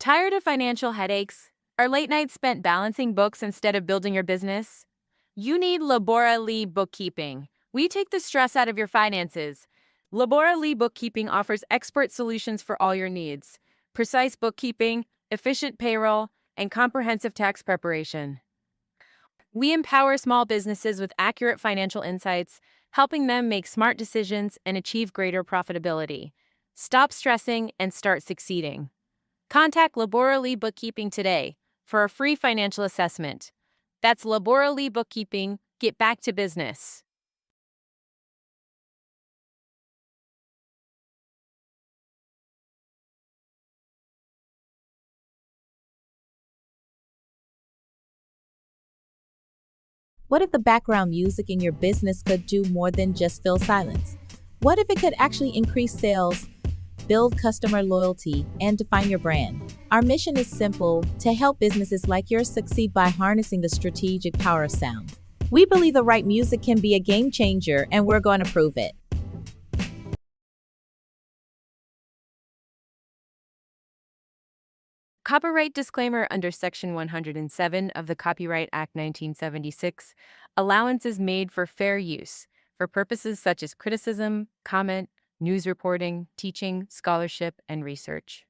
Tired of financial headaches? Are late nights spent balancing books instead of building your business? You need Labora Lee Bookkeeping. We take the stress out of your finances. Labora Lee Bookkeeping offers expert solutions for all your needs: precise bookkeeping, efficient payroll, and comprehensive tax preparation. We empower small businesses with accurate financial insights, helping them make smart decisions and achieve greater profitability. Stop stressing and start succeeding. Contact Labora Lee Bookkeeping today for a free financial assessment. That's Labora Lee Bookkeeping. Get back to business. What if the background music in your business could do more than just fill silence? What if it could actually increase sales, build customer loyalty, and define your brand? Our mission is simple: to help businesses like yours succeed by harnessing the strategic power of sound. We believe the right music can be a game changer, and we're going to prove it. Copyright disclaimer under Section 107 of the Copyright Act 1976. Allowance is made for fair use for purposes such as criticism, comment, news reporting, teaching, scholarship, and research.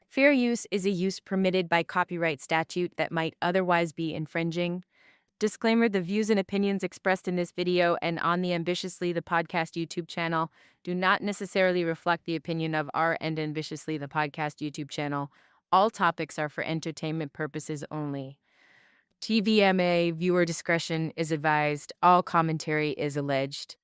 Fair use is a use permitted by copyright statute that might otherwise be infringing. Disclaimer: the views and opinions expressed in this video and on the Ambitiously the Podcast YouTube channel do not necessarily reflect the opinion of our and Ambitiously the Podcast YouTube channel. All topics are for entertainment purposes only. TVMA, viewer discretion is advised. All commentary is alleged.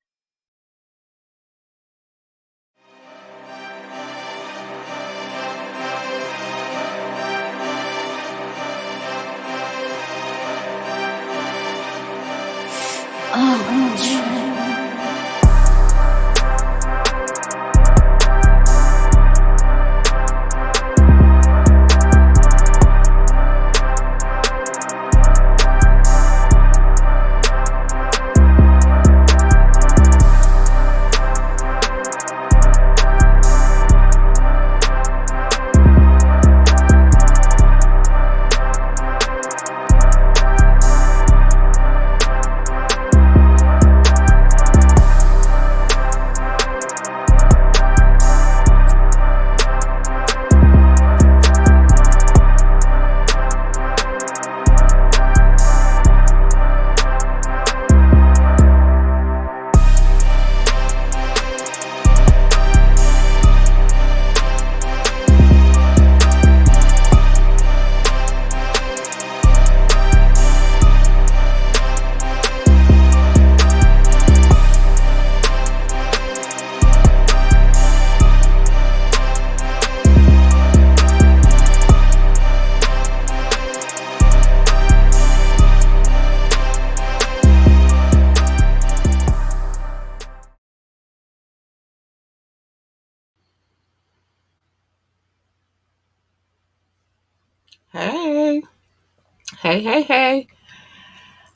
Hey, hey.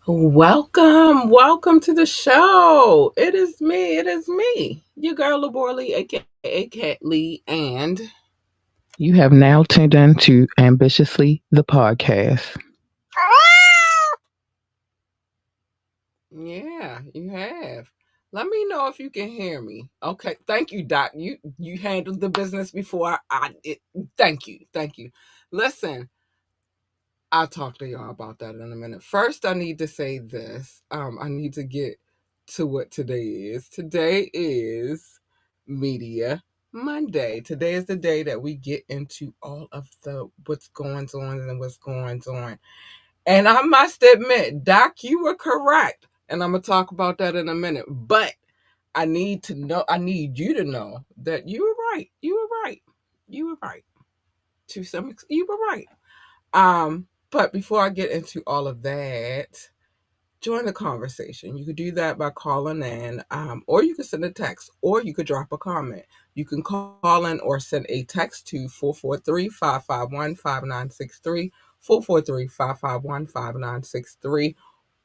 Welcome to the show. It is me, your girl Laborley, aka Cat Lee, and You have now tuned in to Ambitiously the Podcast. yeah, you have. Let me know if you can hear me. Okay, thank you, Doc. You handled the business before thank you. Listen, I'll talk to y'all about that in a minute. First, I need to say this. I need to get to what today is. Today is Media Monday. Today is the day that we get into all of the what's going on. And I must admit, Doc, you were correct. And I'm going to talk about that in a minute. But I need you to know that you were right. You were right. To some extent, you were right. But before I get into all of that, join the conversation. You could do that by calling in, or you could send a text, or you could drop a comment. You can call in or send a text to 443-551-5963, 443-551-5963,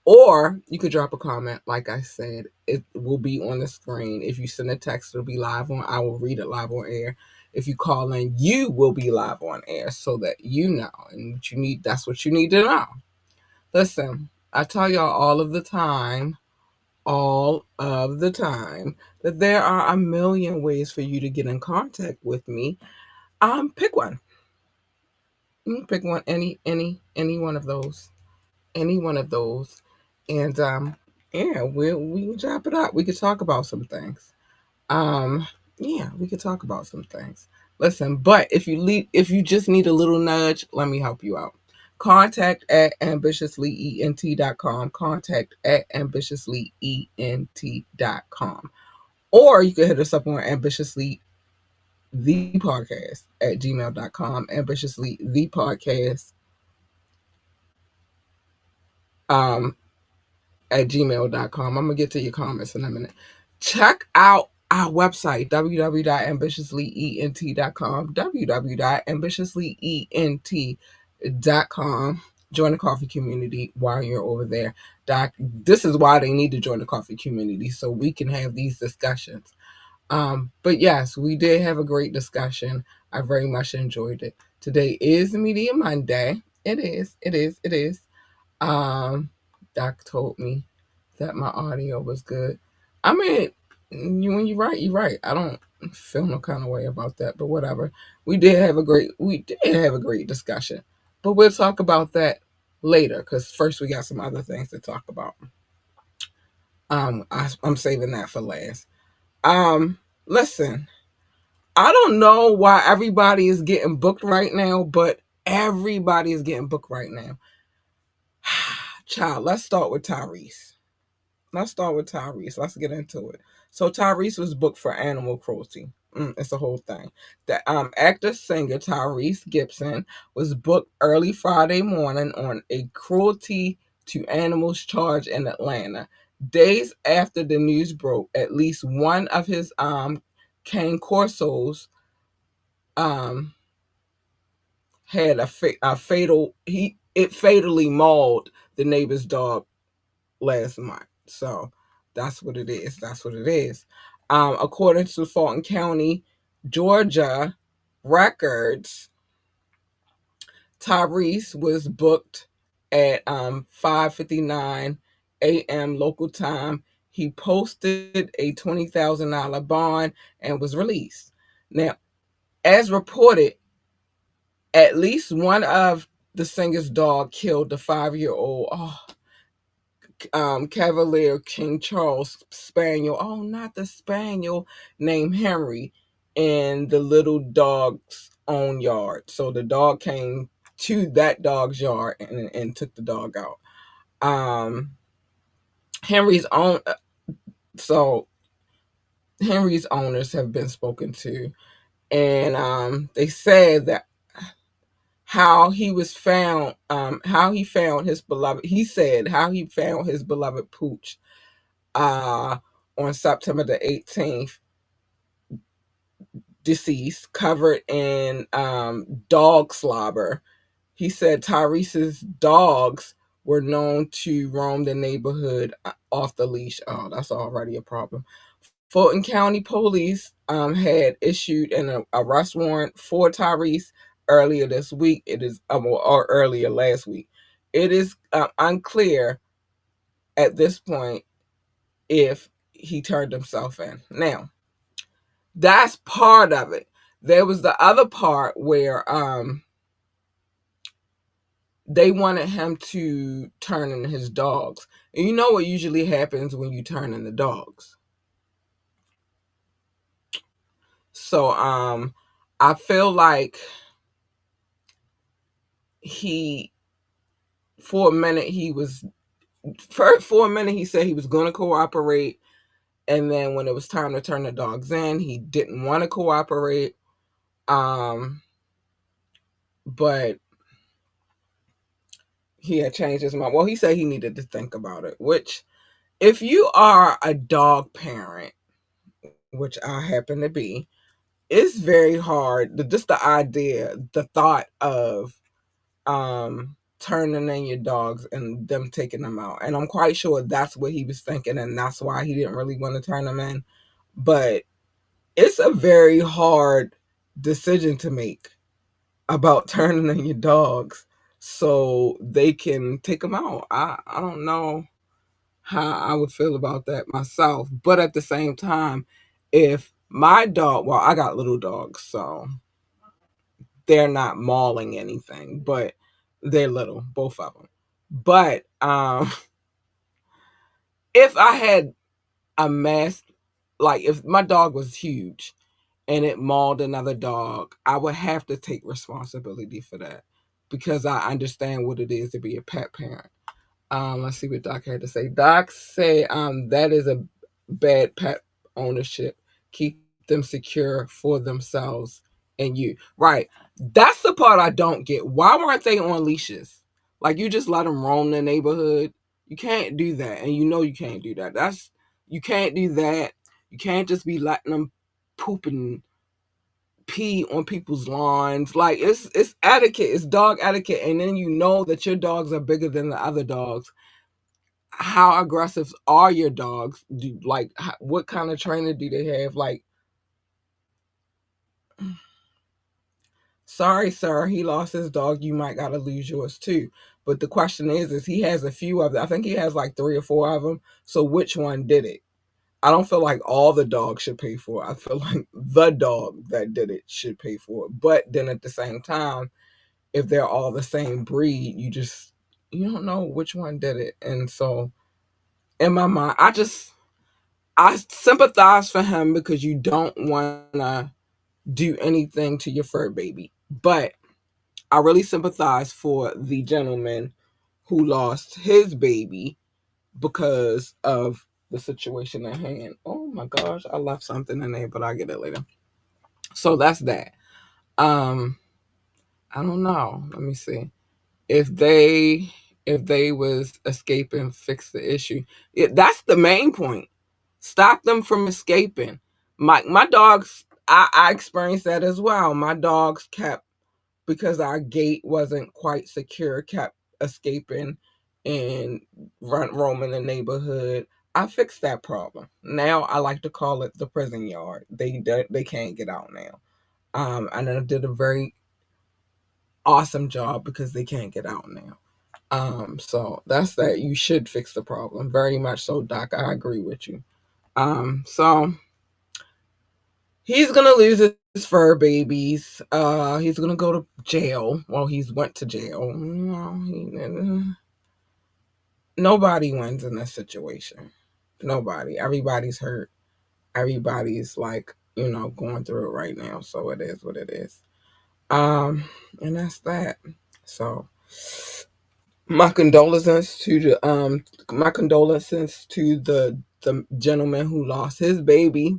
Or you could drop a comment. Like I said, it will be on the screen. If you send a text, it'll be live on. I will read it live on air. If you call in, you will be live on air so that you know. And what you need, that's what you need to know. Listen, I tell y'all all of the time, that there are a million ways for you to get in contact with me. Pick one. Pick one. Any one of those. Any one of those. And yeah, we can chop it up. We could talk about some things. Um, yeah, we could talk about some things. Listen, but if you just need a little nudge, let me help you out. Contact at ambitiouslyent.com. Contact at ambitiouslyent.com. Or you can hit us up on ambitiously the podcast at gmail.com. Ambitiously the podcast um at gmail.com. I'm gonna get to your comments in a minute. Check out our website, www.ambitiouslyent.com, www.ambitiouslyent.com. Join the coffee community while you're over there. This is why they need to join the coffee community, so we can have these discussions. But yes, we did have a great discussion. I very much enjoyed it. Today is Media Monday. It is. Um, Doc told me that my audio was good. I mean, when you're right, you're right. I don't feel no kind of way about that, but whatever. We did have a great discussion, but we'll talk about that later because first we got some other things to talk about. I'm saving that for last. Listen, I don't know why everybody is getting booked right now, but everybody is getting booked right now. Child, let's start with Tyrese. Let's get into it. So Tyrese was booked for animal cruelty. It's a whole thing. The actor singer Tyrese Gibson was booked early Friday morning on a cruelty to animals charge in Atlanta. Days after the news broke, at least one of his cane corsos um had a fatal it fatally mauled the neighbor's dog last month. So that's what it is. That's what it is. According to Fulton County, Georgia records, Tyrese was booked at 5:59 a.m. local time. He posted a $20,000 bond and was released. Now, as reported, at least one of the singer's dog killed the 5-year-old Cavalier King Charles Spaniel. Oh, not the Spaniel, named Henry, in the little dog's own yard. So the dog came to that dog's yard and took the dog out. Um, Henry's own. So Henry's owners have been spoken to, and they said that how he found his beloved. He said how he found his beloved Pooch uh, on September the 18th, deceased, covered in dog slobber. He said Tyrese's dogs were known to roam the neighborhood off the leash. Oh, that's already a problem. Fulton County Police had issued an arrest warrant for Tyrese earlier this week. It is or earlier last week. It is unclear at this point if he turned himself in. Now, that's part of it. There was the other part where they wanted him to turn in his dogs. And you know what usually happens when you turn in the dogs. So I feel like he for a minute he said he was going to cooperate, and then when it was time to turn the dogs in, he didn't want to cooperate. But he had changed his mind. Well, he said he needed to think about it, which if you are a dog parent, which I happen to be, it's very hard. Just the idea, the thought of turning in your dogs and them taking them out. And I'm quite sure that's what he was thinking, and that's why he didn't really want to turn them in. But it's a very hard decision to make about turning in your dogs so they can take them out. I don't know how I would feel about that myself. But at the same time, if my dog, well, I got little dogs, so they're not mauling anything, but they're little, both of them. But if I had a mass, like if my dog was huge and it mauled another dog, I would have to take responsibility for that because I understand what it is to be a pet parent. Let's see what Doc had to say. Doc said that is a bad pet ownership. Keep them secure for themselves and you. Right. That's the part I don't get. Why weren't they on leashes? Like you just let them roam the neighborhood. You can't do that, and you know you can't do that. You can't do that. You can't just be letting them poop and pee on people's lawns. Like it's etiquette. It's dog etiquette, and then you know that your dogs are bigger than the other dogs. How aggressive are your dogs? What kind of trainer do they have? Like, sorry, sir, he lost his dog. You might gotta lose yours too. But the question is he has a few of them. I think he has like 3 or 4 of them. So which one did it? I don't feel like all the dogs should pay for it. I feel like the dog that did it should pay for it. But then at the same time, if they're all the same breed, you don't know which one did it. And so in my mind, I sympathize for him because you don't want to do anything to your fur baby. But I really sympathize for the gentleman who lost his baby because of the situation at hand. Oh my gosh, I left something in there, but I'll get it later. So that's that. Um, I don't know. Let me see. If they was escaping, fix the issue. That's the main point. Stop them from escaping. My dogs, I experienced that as well. My dogs kept, because our gate wasn't quite secure, kept escaping and roaming the neighborhood. I fixed that problem. Now I like to call it the prison yard. They can't get out now. And I did a very awesome job because they can't get out now. So that's that. You should fix the problem. Very much so, Doc. I agree with you. So he's gonna lose his fur babies. He's gonna go to jail. Well, he's went to jail. Nobody wins in this situation. Nobody. Everybody's hurt. Everybody's like, going through it right now. So it is what it is. And that's that. So my condolences to the gentleman who lost his baby.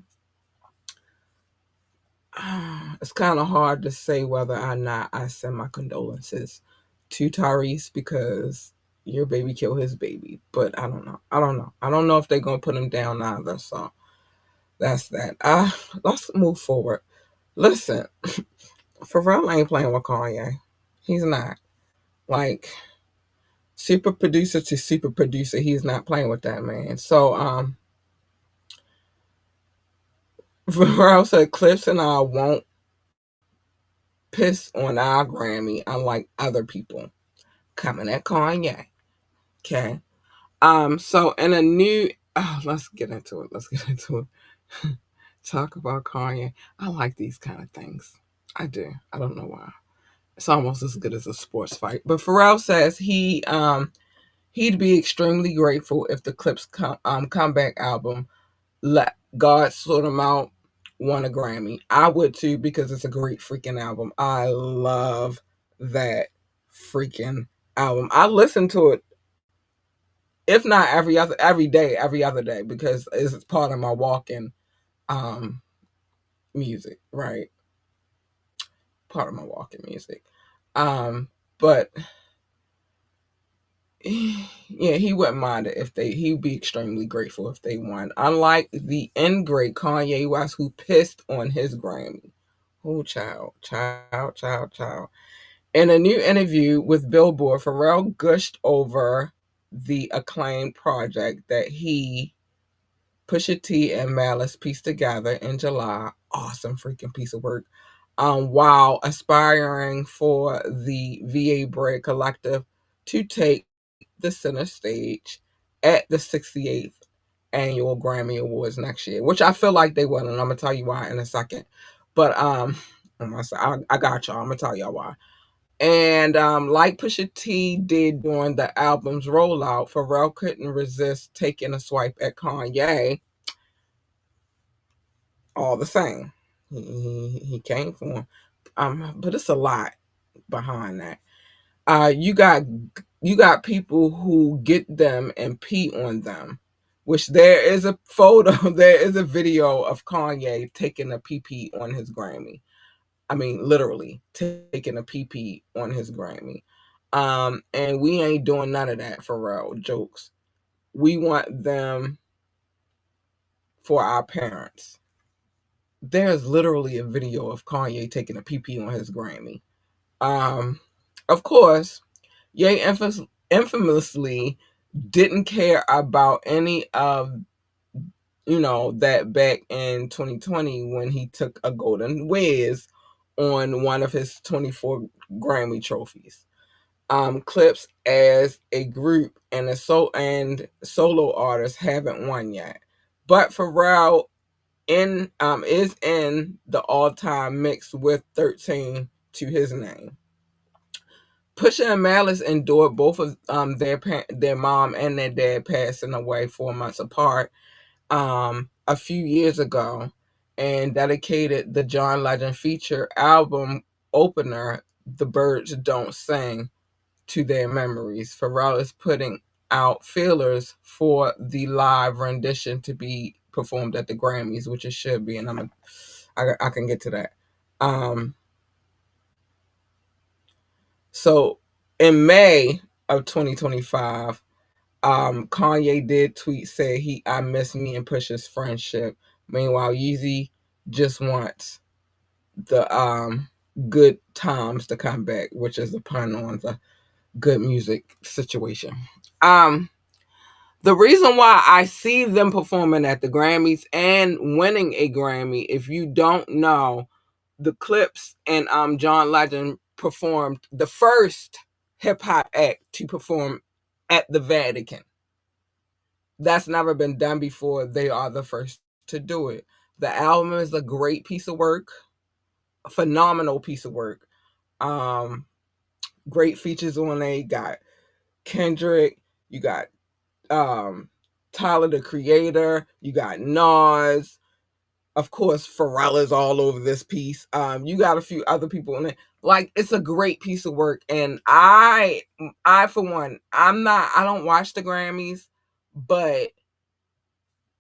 It's kind of hard to say whether or not I send my condolences to Tyrese because your baby killed his baby. But I don't know. I don't know. I don't know if they're gonna put him down either. So that's that. Let's move forward. Listen, Pharrell ain't playing with Kanye. He's not. Like super producer to super producer, he's not playing with that man. So Pharrell said Clips and I won't piss on our Grammy unlike other people. Coming at Kanye. Okay. So in a new let's get into it. Let's get into it. Talk about Kanye. I like these kind of things. I do. I don't know why. It's almost as good as a sports fight. But Pharrell says he'd be extremely grateful if the Clips comeback album Let God Sort 'Em Out won a Grammy. I would too because it's a great freaking album. I love that freaking album. I listen to it, if not every other day, because it's part of my walking um music, right? Part of my walking music. But yeah, he wouldn't mind it if he'd be extremely grateful if they won. Unlike the great Kanye West who pissed on his Grammy. Oh child. In a new interview with Billboard, Pharrell gushed over the acclaimed project that he, Pusha T, and Malice pieced together in July. Awesome freaking piece of work. While aspiring for the VA Bread Collective to take the center stage at the 68th annual Grammy Awards next year, which I feel like they will, and I'm gonna tell you why in a second. But I got y'all. I'm gonna tell y'all why. And like Pusha T did during the album's rollout, Pharrell couldn't resist taking a swipe at Kanye all the same. He came for him. But it's a lot behind that. You got people who get them and pee on them, which there is a photo, there is a video of Kanye taking a pee pee on his Grammy. I mean, literally taking a pee pee on his Grammy. And we ain't doing none of that for real jokes. We want them for our parents. There's literally a video of Kanye taking a pee pee on his Grammy. Of course, Ye infamously didn't care about any of that back in 2020 when he took a golden whiz on one of his 24 Grammy trophies. Clips as a group and solo artist haven't won yet, but Pharrell is in the all-time mix with 13 to his name. Pusha and Malice endured both of their mom and their dad passing away 4 months apart a few years ago, and dedicated the John Legend feature album opener "The Birds Don't Sing" to their memories. Pharrell is putting out feelers for the live rendition to be performed at the Grammys, which it should be, and I can get to that. So in May of 2025, Kanye did tweet say I miss me and Pusha's friendship. Meanwhile, Yeezy just wants the good times to come back, which is a pun on the good music situation. The reason why I see them performing at the Grammys and winning a Grammy, if you don't know, the Clips and John Legend performed the first hip hop act to perform at the Vatican. That's never been done before. They are the first to do it. The album is a great piece of work, a phenomenal piece of work. Great features on it. You got Kendrick, you got Tyler the Creator, you got Nas. Of course, Pharrell is all over this piece. You got a few other people in it. Like, it's a great piece of work, and I for one, I don't watch the Grammys, but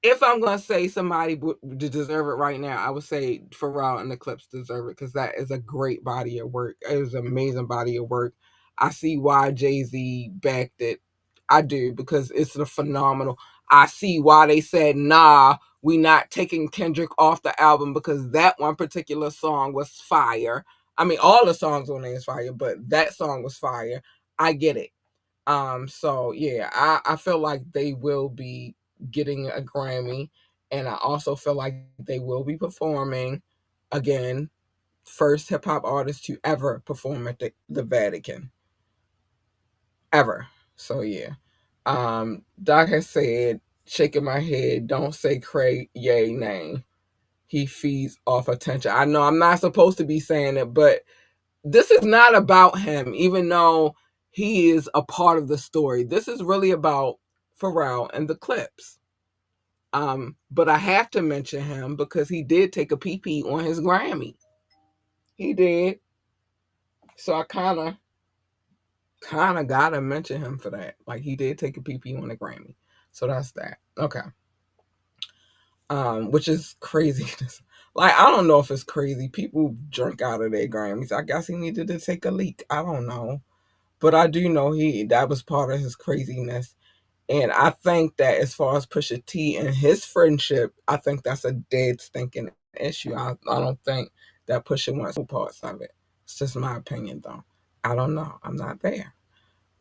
if I'm gonna say somebody would deserve it right now, I would say Pharrell and the Clips deserve it because that is a great body of work. It is an amazing body of work. I see why Jay-Z backed it. I do because it's a phenomenal. I see why they said, nah, we not taking Kendrick off the album because that one particular song was fire. I mean, all the songs on there is fire, but that song was fire. I get it. So yeah, I feel like they will be getting a Grammy, and I also feel like they will be performing again, first hip hop artist to ever perform at the Vatican. Ever. So yeah. Doc has said, shaking my head, don't say Craig Ye name. He feeds off attention. I know I'm not supposed to be saying it, but this is not about him, even though he is a part of the story. This is really about Pharrell and the Clips. But I have to mention him because he did take a pee on his Grammy. He did. So I kinda gotta mention him for that. Like, he did take a pee on the Grammy. So that's that. Okay. Which is crazy. Like, I don't know if it's crazy. People drink out of their Grammys. I guess he needed to take a leak. I don't know. But I do know that was part of his craziness. And I think that as far as Pusha T and his friendship, I think that's a dead stinking issue. I don't think that Pusha wants no parts of it. It's just my opinion, though. I don't know. I'm not there.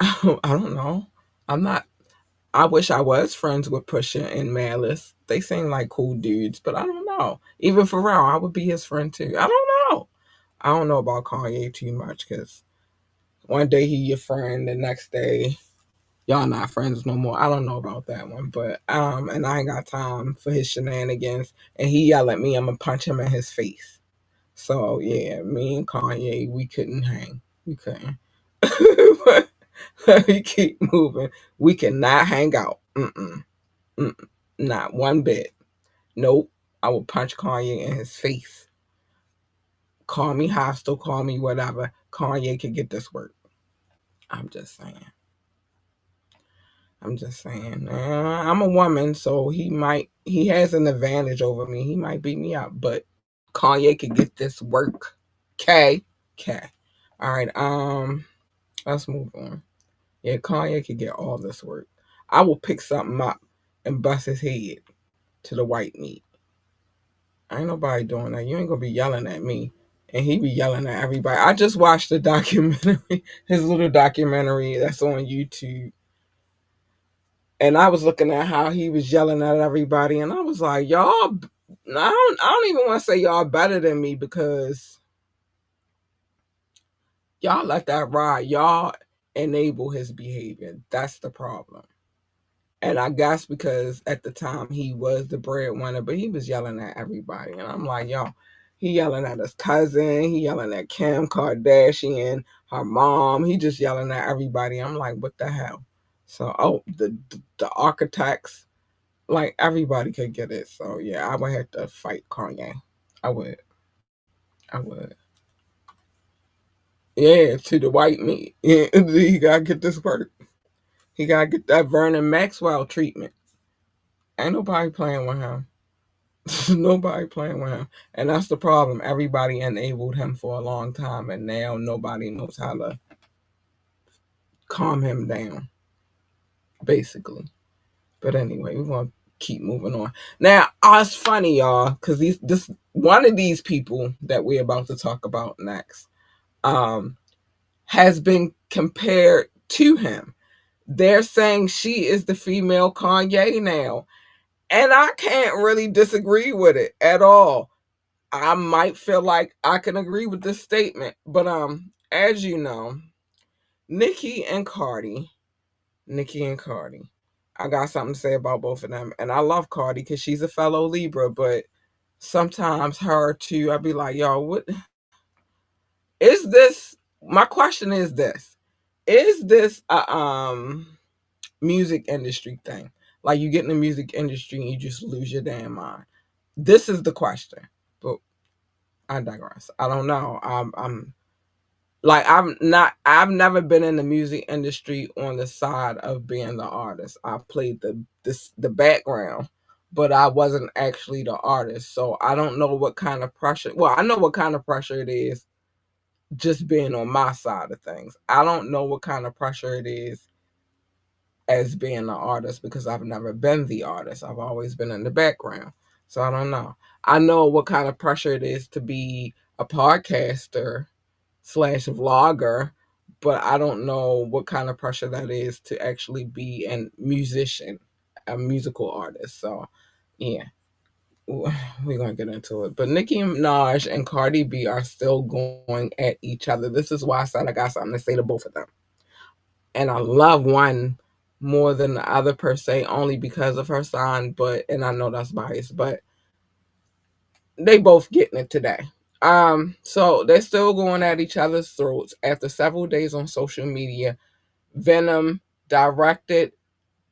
I don't know. I'm not. I wish I was friends with Pusha and Malice. They seem like cool dudes, but I don't know. Even Pharrell, I would be his friend too. I don't know. I don't know about Kanye too much because one day he your friend, the next day y'all not friends no more. I don't know about that one, but and I ain't got time for his shenanigans. And he yell at me, I'm gonna punch him in his face. So yeah, me and Kanye, we couldn't hang. We couldn't. Let me keep moving. We cannot hang out. Mm-mm. Not one bit. Nope. I will punch Kanye in his face. Call me hostile, call me whatever. Kanye could get this work. I'm just saying. I'm just saying. I'm a woman, so he has an advantage over me. He might beat me up, but Kanye could get this work. Okay. Okay. All right. Let's move on. Yeah, Kanye could get all this work. I will pick something up and bust his head to the white meat. Ain't nobody doing that. You ain't gonna be yelling at me. And he be yelling at everybody. I just watched the documentary, his little documentary that's on YouTube. And I was looking at how he was yelling at everybody, and I was like, y'all, I don't even want to say y'all better than me because y'all let that ride. Y'all enable his behavior. That's the problem. And I guess because at the time he was the breadwinner, but he was yelling at everybody. And I'm like, yo, he yelling at his cousin, he yelling at Kim Kardashian, her mom, he just yelling at everybody. I'm like, what the hell? So, the architects, like everybody could get it. So yeah, I would have to fight Kanye. I would. I would. Yeah, to the white meat. Yeah, he gotta get this work. He gotta get that Vernon Maxwell treatment. Ain't nobody playing with him. Nobody playing with him. And that's the problem. Everybody enabled him for a long time, and now nobody knows how to calm him down, basically. But anyway, we're gonna keep moving on. Now, it's funny, y'all, because this one of these people that we're about to talk about next um, has been compared to him. They're saying she is the female Kanye now. And I can't really disagree with it at all. I might feel like I can agree with this statement, but as you know, Nicki and Cardi, Nicki and Cardi. I got something to say about both of them. And I love Cardi because she's a fellow Libra, but sometimes her too, I'd be like, yo, what is this? My question is this. Is this a music industry thing? Like you get in the music industry and you just lose your damn mind. This is the question. But I digress. I don't know. I'm like I've never been in the music industry on the side of being the artist. I played the background, but I wasn't actually the artist. So I don't know what kind of pressure, well, I know what kind of pressure it is just being on my side of things. I don't know what kind of pressure it is as being an artist because I've never been the artist. I've always been in the background. So I don't know. I know what kind of pressure it is to be a podcaster slash vlogger, but I don't know what kind of pressure that is to actually be a musician, a musical artist. So yeah, we're gonna get into it. But Nicki Minaj and Cardi B are still going at each other. This is why I said I got something to say to both of them. And I love one more than the other per se, only because of her sign. But and I know that's biased, but they both getting it today. So they're still going at each other's throats after several days on social media. Venom directed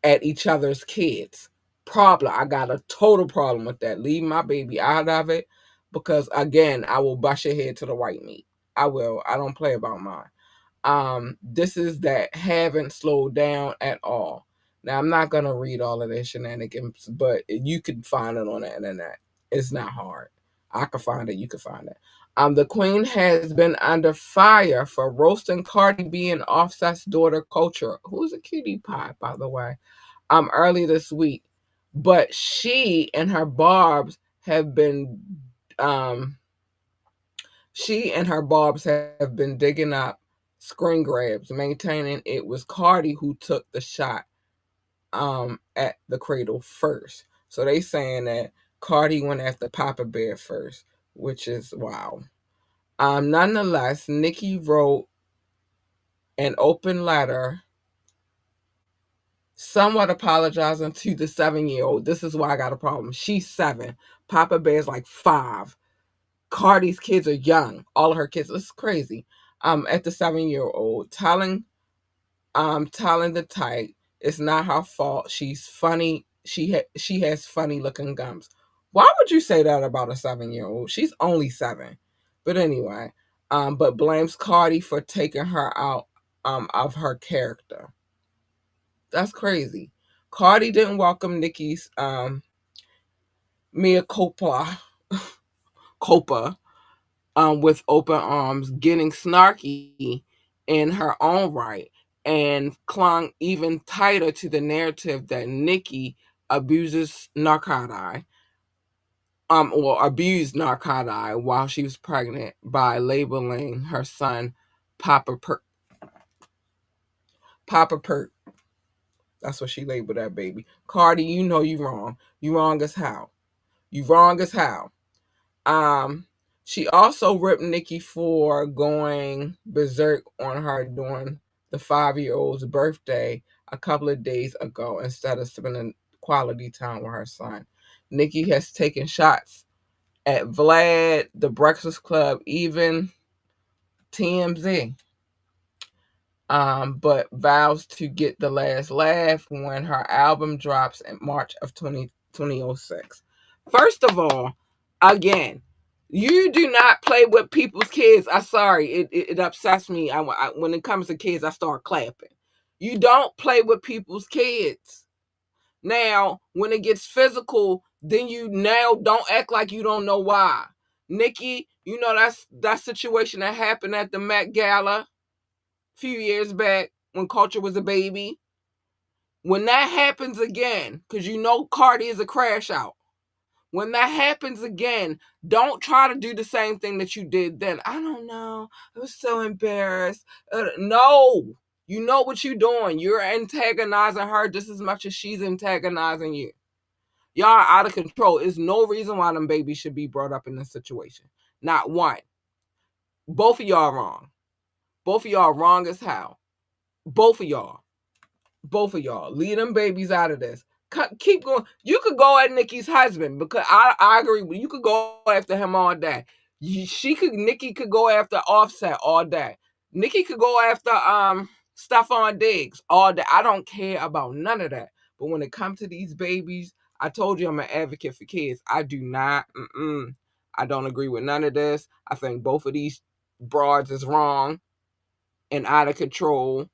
at each other's kids. Problem. I got a total problem with that. Leave my baby out of it because again, I will bust your head to the white meat. I will. I don't play about mine. This is that haven't slowed down at all. Now I'm not gonna read all of their shenanigans, but you could find it on the internet. It's not hard. I could find it. You could find it. The Queen has been under fire for roasting Cardi B and Offset's daughter Culture, who's a cutie pie, by the way. Early this week, but she and her Barbs have been um she and her Barbs have been digging up screen grabs, maintaining it was Cardi who took the shot at the cradle first. So they saying that Cardi went after Papa Bear first, which is wow. Nonetheless, Nicki wrote an open letter somewhat apologizing to the 7-year-old. This is why I got a problem. She's 7. Papa Bear's like 5. Cardi's kids are young. All of her kids. It's crazy. At the 7-year-old, telling the type it's not her fault. She's funny. She has funny looking gums. Why would you say that about a 7-year-old? She's only 7. But anyway, but blames Cardi for taking her out of her character. That's crazy. Cardi didn't welcome Nicki's Mia Copa with open arms, getting snarky in her own right, and clung even tighter to the narrative that Nicki abuses narcotic, or abused narcotic while she was pregnant by labeling her son Papa Perk. Papa Perk. That's what she labeled that baby. Cardi, you know you wrong. You wrong as how. You wrong as how. Um, she also ripped Nicki for going berserk on her during the 5-year-old's birthday a couple of days ago instead of spending quality time with her son. Nicki has taken shots at Vlad, the Breakfast Club, even TMZ. But vows to get the last laugh when her album drops in March of 2006. First of all, again, you do not play with people's kids. I'm sorry, it upsets me. When it comes to kids, I start clapping. You don't play with people's kids. Now, when it gets physical, then you now don't act like you don't know why. Nicki, you know that's that situation that happened at the Met Gala few years back when Culture was a baby. When that happens again, because you know Cardi is a crash out. When that happens again, don't try to do the same thing that you did then. I don't know. I was so embarrassed. No, you know what you're doing. You're antagonizing her just as much as she's antagonizing you. Y'all are out of control. There's no reason why them babies should be brought up in this situation. Not one. Both of y'all wrong. Both of y'all wrong as hell. Both of y'all. Both of y'all. Leave them babies out of this. Keep going. You could go at Nicki's husband because I agree with you. You could go after him all day. Nicki could go after Offset all day. Nicki could go after Stephon Diggs all day. I don't care about none of that. But when it comes to these babies, I told you I'm an advocate for kids. I do not. I don't agree with none of this. I think both of these broads is wrong and out of control.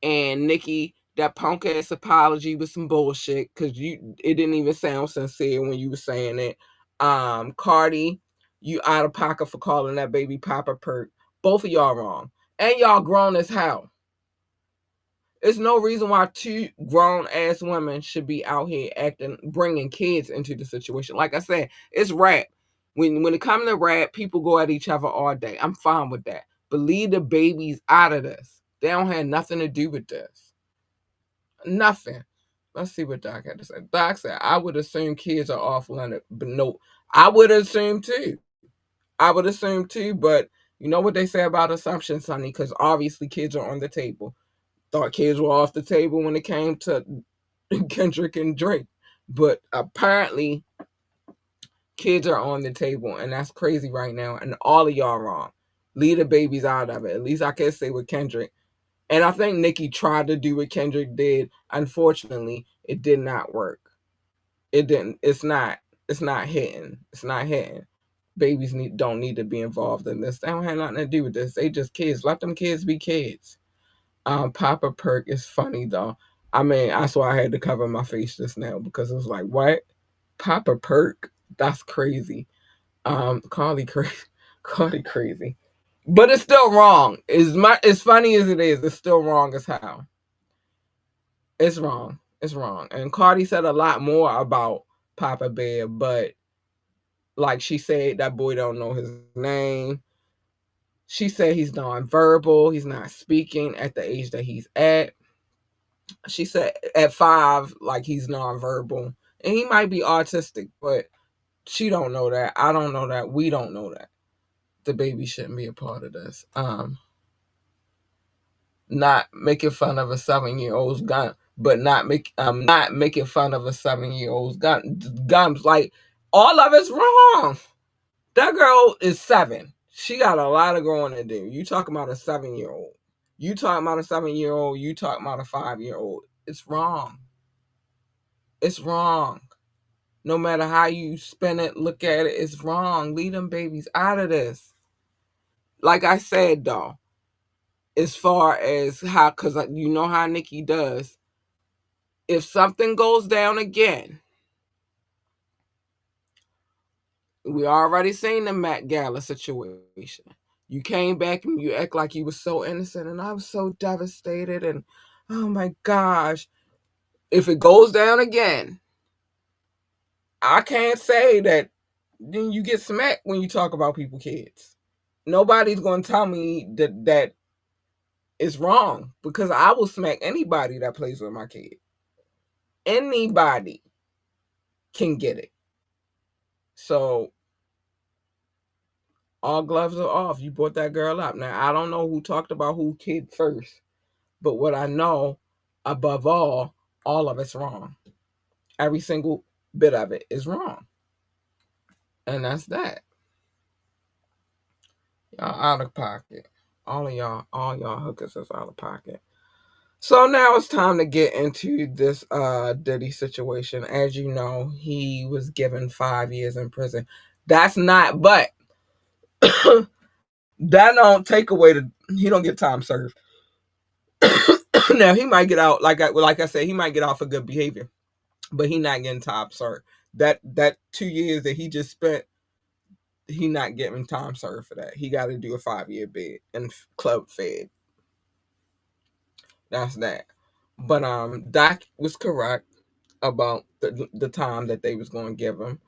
And Nicki, that punk ass apology was some bullshit because it didn't even sound sincere when you were saying it. Cardi, you out of pocket for calling that baby Papa Perk. Both of y'all wrong. And y'all grown as hell. There's no reason why 2 grown ass women should be out here bringing kids into the situation. Like I said, it's rap. When it comes to rap, people go at each other all day. I'm fine with that. But leave the babies out of this. They don't have nothing to do with this. Nothing. Let's see what Doc had to say. Doc said, I would assume kids are off limit, but no, I would assume too. I would assume too, but you know what they say about assumptions, honey, because obviously kids are on the table. Thought kids were off the table when it came to Kendrick and Drake, but apparently kids are on the table, and that's crazy right now, and all of y'all wrong. Leave the babies out of it. At least I can say with Kendrick. And I think Nicki tried to do what Kendrick did. Unfortunately, it did not work. It didn't. It's not. It's not hitting. It's not hitting. Babies don't need to be involved in this. They don't have nothing to do with this. They just kids. Let them kids be kids. Papa Perk is funny though. I mean, that's why I had to cover my face just now because it was like, what? Papa Perk? That's crazy. Carly crazy. Carly crazy. But it's still wrong. As funny as it is, it's still wrong as hell. It's wrong. It's wrong. And Cardi said a lot more about Papa Bear, but like she said, that boy don't know his name. She said he's nonverbal. He's not speaking at the age that he's at. She said at 5, like he's nonverbal, and he might be autistic, but she don't know that. I don't know that. We don't know that. The baby shouldn't be a part of this. Not making fun of a 7-year-old's gun, but not making fun of a 7-year-old's guns. Like all of it's wrong. That girl is 7. She got a lot of growing to do. You talking about a 7-year-old. You talking about a 7-year-old. You talking about a 5-year-old. It's wrong. It's wrong. No matter how you spin it, look at it, it's wrong. Leave them babies out of this. Like I said, though, as far as how, because you know how Nikki does. If something goes down again, we already seen the Met Gala situation. You came back and you act like you were so innocent, and I was so devastated, and oh my gosh. If it goes down again, I can't say that then you get smacked when you talk about people's kids. Nobody's going to tell me that it's wrong, because I will smack anybody that plays with my kid. Anybody can get it. So all gloves are off. You brought that girl up. Now, I don't know who talked about who kid first, but what I know, above all of it's wrong. Every single bit of it is wrong. And that's that. Y'all out of pocket. All y'all hookers is out of pocket. So now it's time to get into this Diddy situation. As you know, he was given 5 years in prison. That's not, but that don't take away he don't get time served. Now he might get out, like I said, he might get out for good behavior, but he not getting time served. That 2 years that he just spent, he not getting time served for that. He got to do a 5-year bid and club fed. That's that. But Doc was correct about the time that they was going to give him.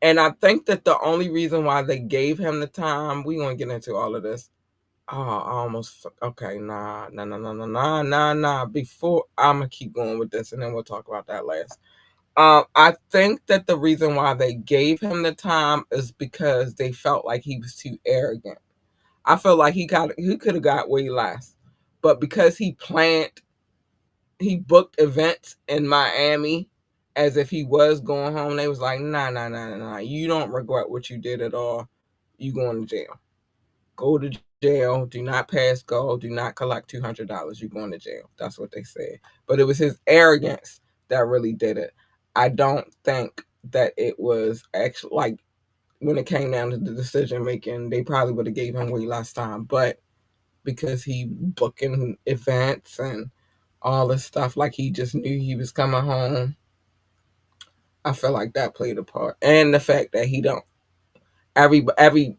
And I think that the only reason why they gave him the time, we going to get into all of this. Oh, I almost, okay, nah. Before, I'm going to keep going with this, and then we'll talk about that last. I think that the reason why they gave him the time is because they felt like he was too arrogant. I feel like he could have got way less. But because he booked events in Miami as if he was going home. They was like, nah. You don't regret what you did at all. You going to jail. Go to jail. Do not pass go. Do not collect $200. You going to jail. That's what they said. But it was his arrogance that really did it. I don't think that it was actually, like, when it came down to the decision making, they probably would have gave him way less time. But because he booking events and all this stuff, like he just knew he was coming home, I feel like that played a part. And the fact that he don't, every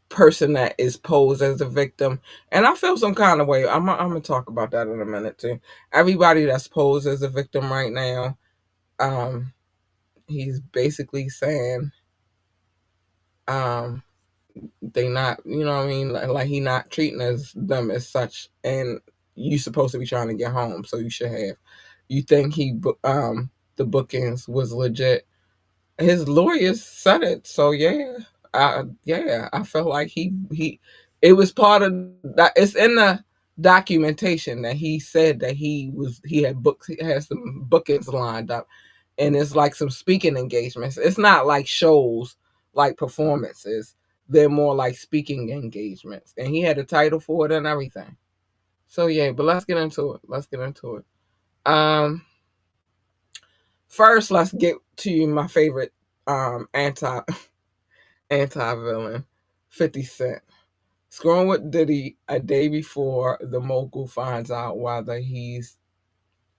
person that is posed as a victim, and I feel some kind of way. I'm gonna talk about that in a minute too. Everybody that's posed as a victim right now, he's basically saying, um, they not, you know what I mean, like he not treating them as such, and you supposed to be trying to get home, so you should have. You think the bookings was legit? His lawyers said it, so yeah, I feel like he it was part of that. It's in the documentation that he said that he had some bookings lined up, and it's like some speaking engagements. It's not like shows, like performances. They're more like speaking engagements, and he had a title for it and everything. So yeah, but let's get into it. Um, First, let's get to my favorite anti villain, 50 Cent. Screwing with Diddy a day before the mogul finds out whether he's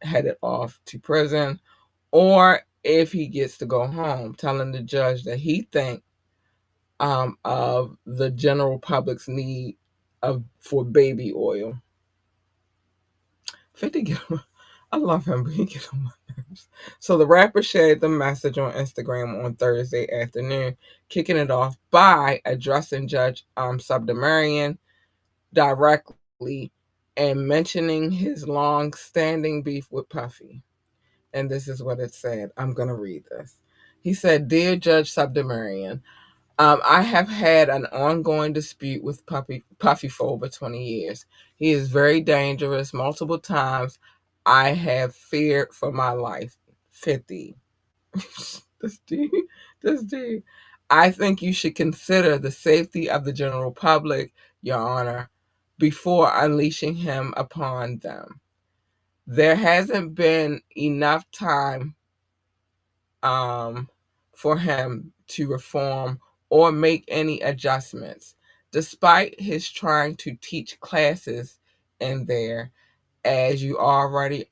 headed off to prison or if he gets to go home, telling the judge that he thinks of the general public's need for baby oil. 50 get I love him, but he get on my nerves. So the rapper shared the message on Instagram on Thursday afternoon, kicking it off by addressing Judge Subdamarian directly and mentioning his long standing beef with Puffy. And this is what it said. I'm going to read this. He said, "Dear Judge Subdamarian, I have had an ongoing dispute with Puffy for over 20 years. He is very dangerous. Multiple times I have feared for my life. 50. This D. This D. I think you should consider the safety of the general public, Your Honor, before unleashing him upon them. There hasn't been enough time um, for him to reform or make any adjustments, despite his trying to teach classes in there. As you already,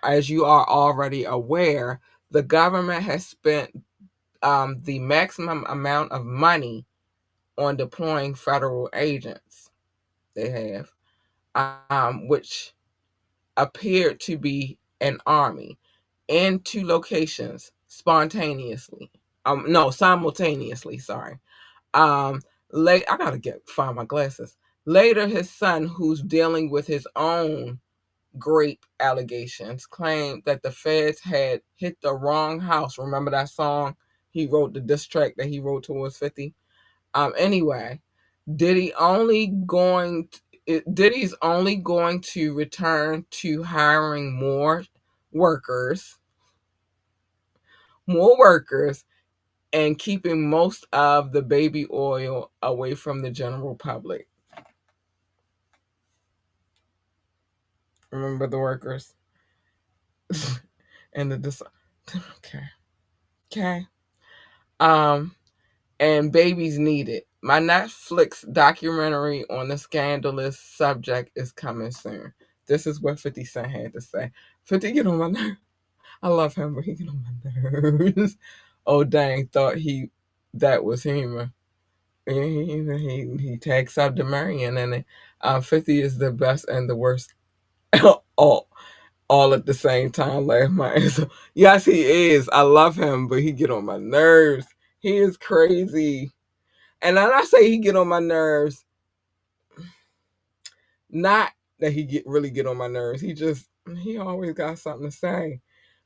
as you are already aware, the government has spent the maximum amount of money on deploying federal agents. They have, which appeared to be an army in two locations spontaneously. No, simultaneously. Sorry. Late. I gotta find my glasses. Later, his son, who's dealing with his own grape allegations, claimed that the feds had hit the wrong house. Remember that song he wrote, the diss track that he wrote towards 50? Anyway, Diddy only going Diddy's only going to return to hiring workers, more workers, and keeping most of the baby oil away from the general public. Remember the workers and okay, okay. Um, and babies need it. My Netflix documentary on the scandalous subject is coming soon. This is what 50 Cent had to say. 50 get on my nerves. I love him, but he get on my nerves. Oh dang, thought that was humor. He tags up the Marion, and 50 is the best and the worst all all at the same time. Laugh my ass off. Yes, he is. I love him, but he get on my nerves. He is crazy. And when I say he get on my nerves, not that he really get on my nerves. He always got something to say.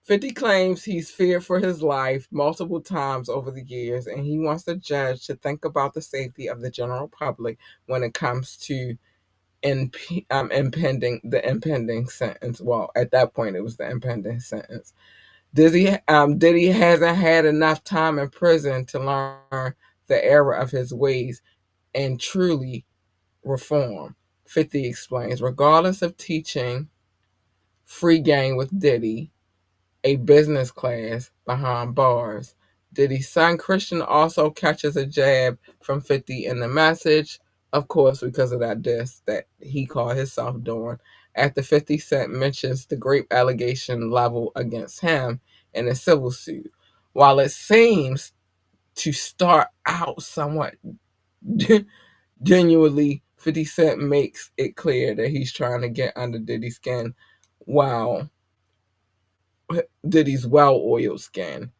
50 claims he's feared for his life multiple times over the years, and he wants the judge to think about the safety of the general public when it comes to impending sentence. Well, at that point, it was the impending sentence. Diddy hasn't had enough time in prison to learn the error of his ways and truly reform. 50 explains, regardless of teaching free game with Diddy, a business class behind bars. Diddy's son Christian also catches a jab from 50 in the message, of course, because of that diss that he called himself doing. After 50 Cent mentions the grape allegation level against him in a civil suit. While it seems to start out somewhat genuinely, 50 Cent makes it clear that he's trying to get under Diddy's skin while Diddy's well-oiled skin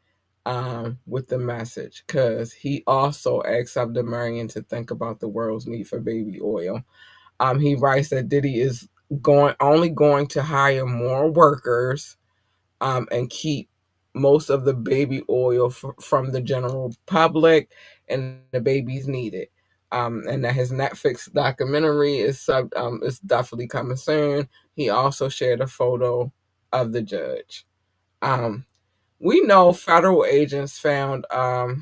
with the message, because he also asks Abdamarian to think about the world's need for baby oil. He writes that Diddy is only going to hire more workers and keep most of the baby oil from the general public, and the babies need it. And that his Netflix documentary is definitely coming soon. He also shared a photo of the judge. Um, we know federal agents found a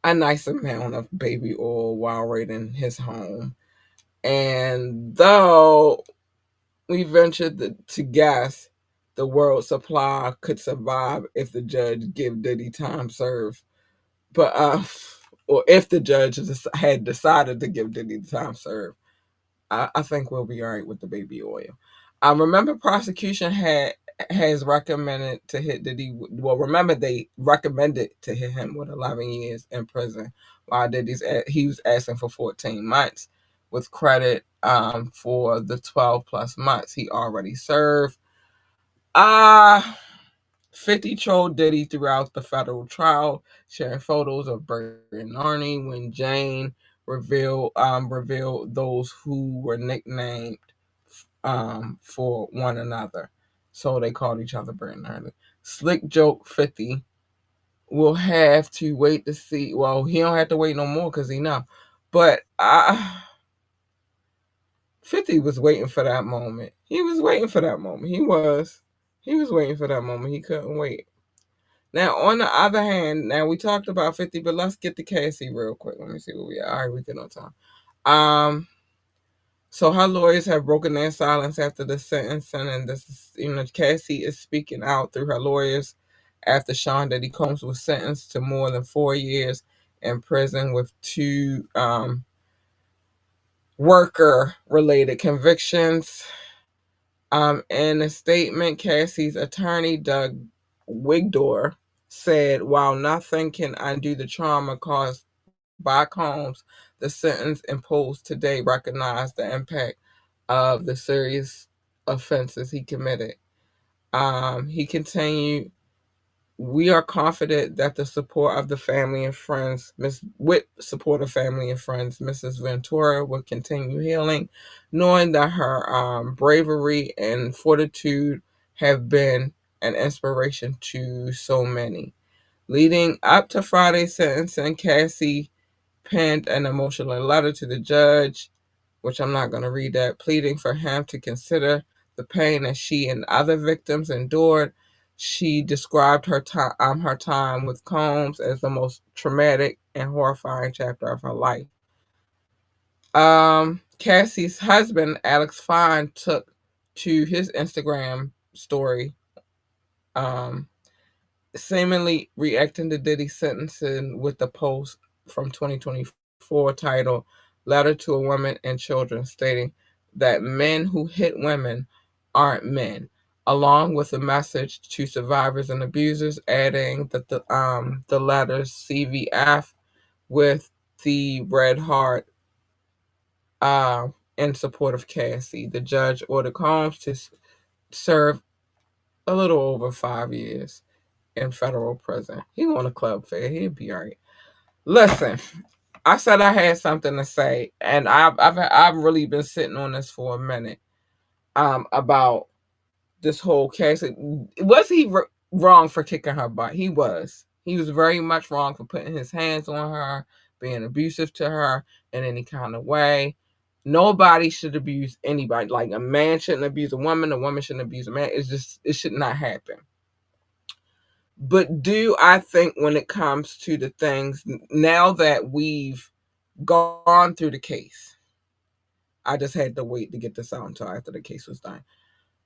nice amount of baby oil while raiding his home. And though we ventured to guess the world supply could survive if the judge give Diddy time served, but or if the judge had decided to give Diddy time served, I think we'll be all right with the baby oil. I remember prosecution has recommended to hit Diddy. Well, remember they recommended to hit him with 11 years in prison, while he was asking for 14 months, with credit for the 12 plus months he already served. Uh 50 trolled Diddy throughout the federal trial, sharing photos of Bert and Arnie when Jane revealed those who were nicknamed for one another. So they called each other Brent and Ernie. Slick Joke 50 will have to wait to see. Well, he don't have to wait no more because he know. But 50 was waiting for that moment. He was waiting for that moment. He was. He was waiting for that moment. He couldn't wait. Now, on the other hand, now we talked about 50, but let's get to Cassie real quick. Let me see where we are. All right, we get on time. So her lawyers have broken their silence after the sentencing, and this is, Cassie is speaking out through her lawyers after Sean Diddy Combs was sentenced to more than 4 years in prison with two worker-related convictions. In a statement, Cassie's attorney, Doug Wigdor, said, while nothing can undo the trauma caused by Combs, the sentence imposed today recognized the impact of the serious offenses he committed. He continued, we are confident that the support of the family and friends, with support of family and friends, Mrs. Ventura will continue healing, knowing that her bravery and fortitude have been an inspiration to so many. Leading up to Friday's sentencing, Cassie penned an emotional letter to the judge, which I'm not going to read that, pleading for him to consider the pain that she and other victims endured. She described her time with Combs as the most traumatic and horrifying chapter of her life. Cassie's husband, Alex Fine, took to his Instagram story, seemingly reacting to Diddy's sentencing with the post from 2024 titled Letter to a Woman and Children, stating that men who hit women aren't men, along with a message to survivors and abusers, adding that the letters CVF with the red heart in support of Cassie. The judge ordered Combs to serve a little over 5 years in federal prison. He on a club fair. He'll be all right. Listen, I said I had something to say, and I've really been sitting on this for a minute. About this whole case. Was he wrong for kicking her butt? He was. He was very much wrong for putting his hands on her, being abusive to her in any kind of way. Nobody should abuse anybody. Like a man shouldn't abuse a woman shouldn't abuse a man. It should not happen. But do I think when it comes to the things, now that we've gone through the case, I just had to wait to get this out until after the case was done.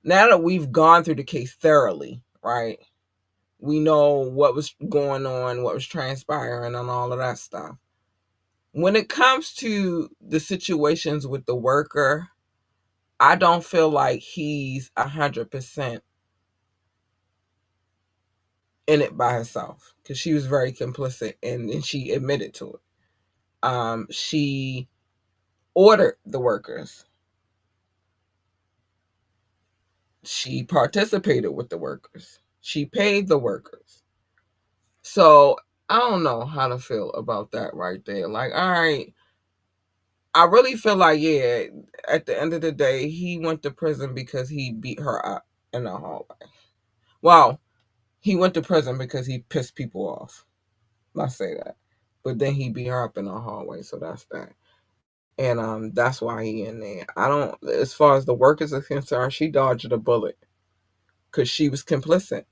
Now that we've gone through the case thoroughly, right? We know what was going on, what was transpiring, and all of that stuff. When it comes to the situations with the worker, I don't feel like he's 100% in it by herself, because she was very complicit and she admitted to it. She ordered the workers. She participated with the workers. She paid the workers. So I don't know how to feel about that right there. Like, all right, I really feel like, yeah, at the end of the day, he went to prison because he beat her up in the hallway. Well, he went to prison because he pissed people off. Let's say that. But then he beat her up in the hallway, so that's that. And that's why he in there. I don't, as far as the workers are concerned, she dodged a bullet because she was complicit.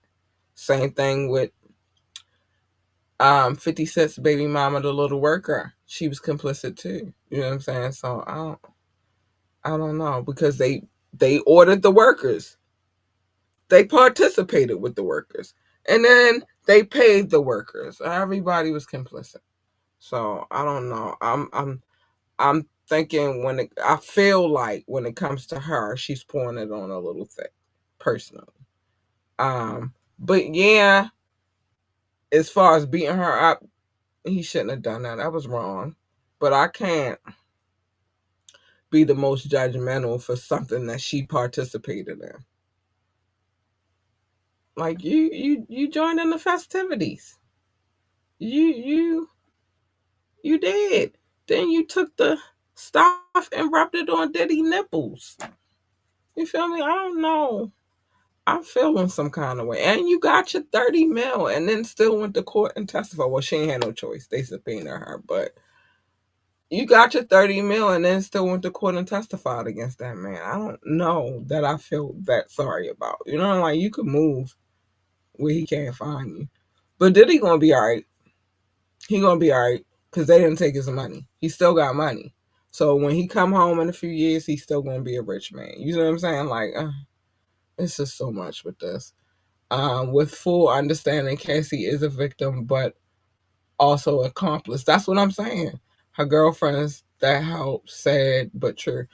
Same thing with 50 Cent's baby mama, the little worker. She was complicit too. You know what I'm saying? So I don't know, because they ordered the workers. They participated with the workers. And then they paid the workers. Everybody was complicit. So I don't know. I'm thinking I feel like when it comes to her, she's pouring it on a little thick, personally. But yeah, as far as beating her up, he shouldn't have done that. That was wrong. But I can't be the most judgmental for something that she participated in. Like you joined in the festivities. You did. then you took the stuff and rubbed it on Diddy nipples. You feel me? I don't know. I'm feeling some kind of way. And you got your 30 mil and then still went to court and testified. Well, she ain't had no choice. They subpoenaed her, but you got your 30 mil and then still went to court and testified against that man. I don't know that I feel that sorry about. You know, like you could move where he can't find you. But Diddy gonna be all right. He gonna be all right because they didn't take his money. He still got money. So when he come home in a few years, he's still gonna be a rich man. You know what I'm saying? Like, it's just so much with this. With full understanding, Cassie is a victim, but also accomplice. That's what I'm saying. Her girlfriends that helped, sad but true.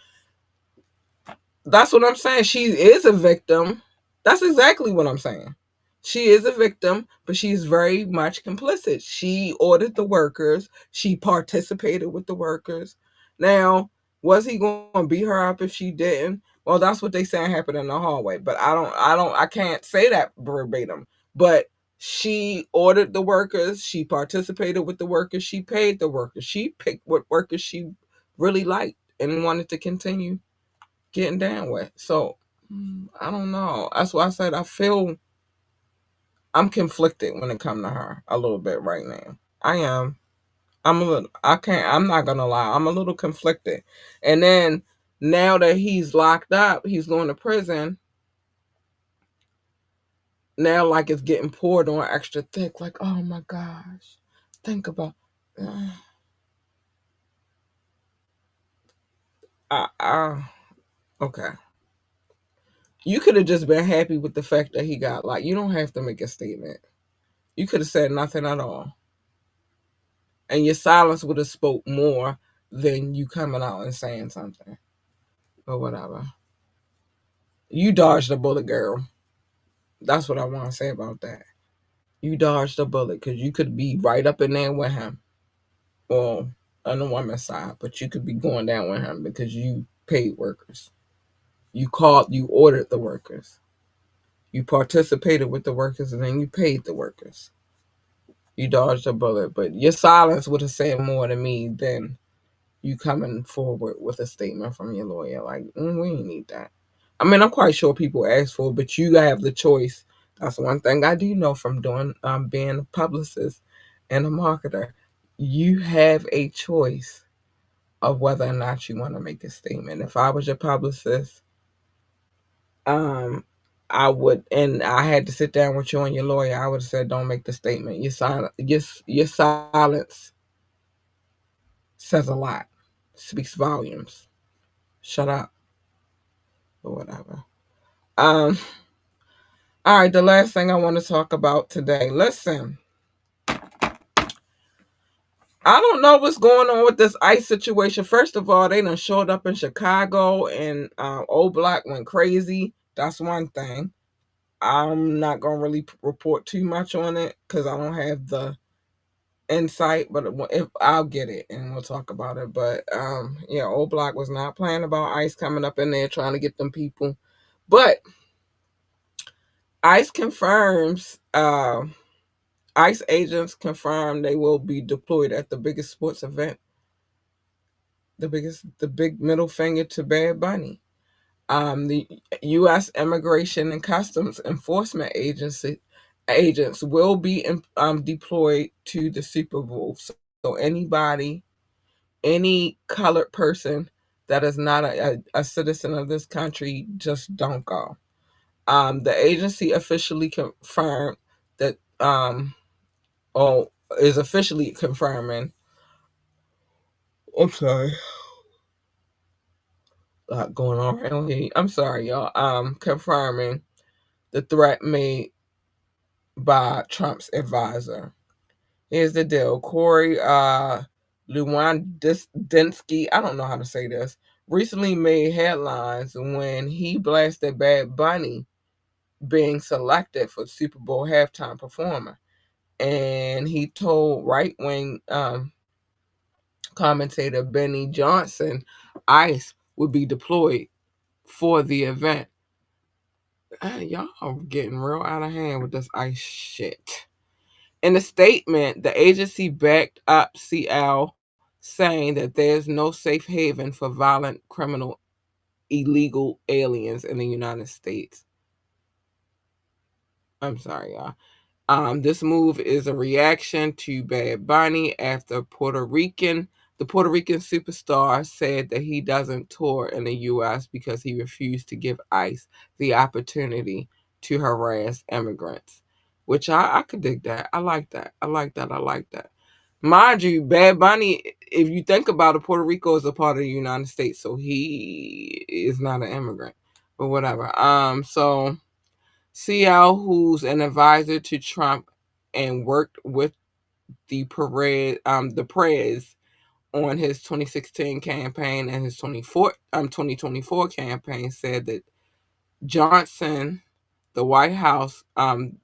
That's what I'm saying. She is a victim. That's exactly what I'm saying. She is a victim, but she's very much complicit. She ordered the workers. She participated with the workers. Now, was he going to beat her up if she didn't? Well, that's what they saying happened in the hallway. But I can't say that verbatim. But she ordered the workers. She participated with the workers. She paid the workers. She picked what workers she really liked and wanted to continue getting down with. So I don't know. That's why I said I feel I'm conflicted when it comes to her a little bit right now. I am. I'm a little. I can't. I'm not gonna lie. I'm a little conflicted. And then now that he's locked up, he's going to prison. Now, like it's getting poured on extra thick. Like, oh my gosh, think about. Uh, okay. You could have just been happy with the fact that he got like. You don't have to make a statement. You could have said nothing at all, and your silence would have spoke more than you coming out and saying something. But whatever. You dodged a bullet, girl. That's what I want to say about that. You dodged a bullet because you could be right up in there with him. Well, on the woman's side, but you could be going down with him because you paid workers. You ordered the workers. You participated with the workers and then you paid the workers. You dodged a bullet, but your silence would have said more to me than you coming forward with a statement from your lawyer. Like, we ain't need that. I mean, I'm quite sure people ask for it, but you have the choice. That's one thing I do know from doing being a publicist and a marketer. You have a choice of whether or not you want to make a statement. If I was your publicist, um, I would, and I had to sit down with you and your lawyer. I would have said, "Don't make the statement. Your silence says a lot, speaks volumes. Shut up or whatever." Um, all right, the last thing I want to talk about today. Listen, I don't know what's going on with this ICE situation. First of all, they done showed up in Chicago and Old Block went crazy. That's one thing. I'm not gonna really report too much on it because I don't have the insight. But if I'll get it and we'll talk about it. But yeah, Old Block was not playing about ICE coming up in there trying to get them people. But ICE confirms. ICE agents confirm they will be deployed at the biggest sports event, the big middle finger to Bad Bunny. The U.S. Immigration and Customs Enforcement Agency agents will be deployed to the Super Bowl. So any colored person that is not a citizen of this country, just don't go. The agency officially confirmed that, or is officially confirming. I'm sorry, a lot going on around here. I'm sorry, y'all. Confirming the threat made by Trump's advisor. Here's the deal. Corey Lewandowski, I don't know how to say this, recently made headlines when he blasted Bad Bunny being selected for Super Bowl halftime performer. And he told right-wing commentator Benny Johnson ICE would be deployed for the event. Y'all are getting real out of hand with this ICE shit. In a statement, the agency backed up CL saying that there's no safe haven for violent, criminal, illegal aliens in the United States. I'm sorry, y'all. This move is a reaction to Bad Bunny after the Puerto Rican superstar said that he doesn't tour in the U.S. because he refused to give ICE the opportunity to harass immigrants, which I could dig that. I like that. I like that. I like that. Mind you, Bad Bunny, if you think about it, Puerto Rico is a part of the United States, so he is not an immigrant, but whatever. So CL, who's an advisor to Trump and worked with the Perez on his 2016 campaign and his 2024 campaign, said that Johnson, the White House,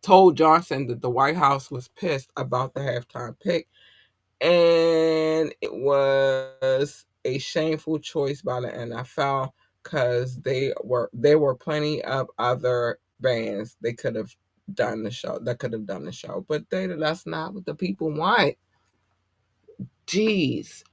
told Johnson that the White House was pissed about the halftime pick, and it was a shameful choice by the NFL because there were plenty of other bands they could have done the show but that's not what the people want. Jeez.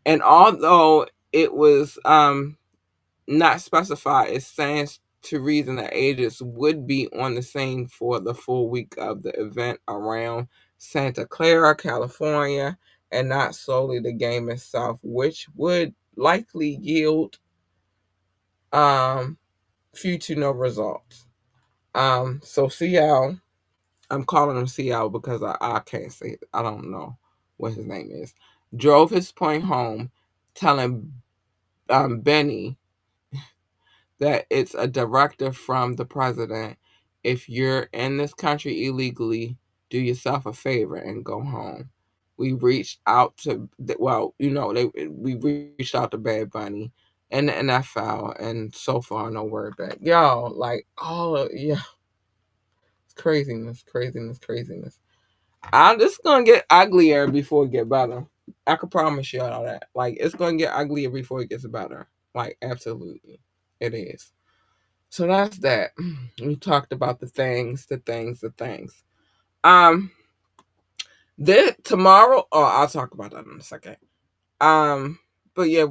And although it was not specified, it stands to reason that agents would be on the scene for the full week of the event around Santa Clara, California, and not solely the game itself, which would likely yield um, few to no results. So CL, I'm calling him CL because I can't say it. I don't know what his name is. Drove his point home, telling Benny that it's a directive from the president. If you're in this country illegally, do yourself a favor and go home. We reached out to, we reached out to Bad Bunny and the NFL, and so far no word back. Y'all, like yeah, it's craziness, craziness, craziness. I'm just gonna get uglier before it get better. I can promise y'all that. Like it's gonna get uglier before it gets better. Like absolutely, it is. So that's that. We talked about the things, the things, the things. Um, then tomorrow, oh, I'll talk about that in a second. Um, but yeah,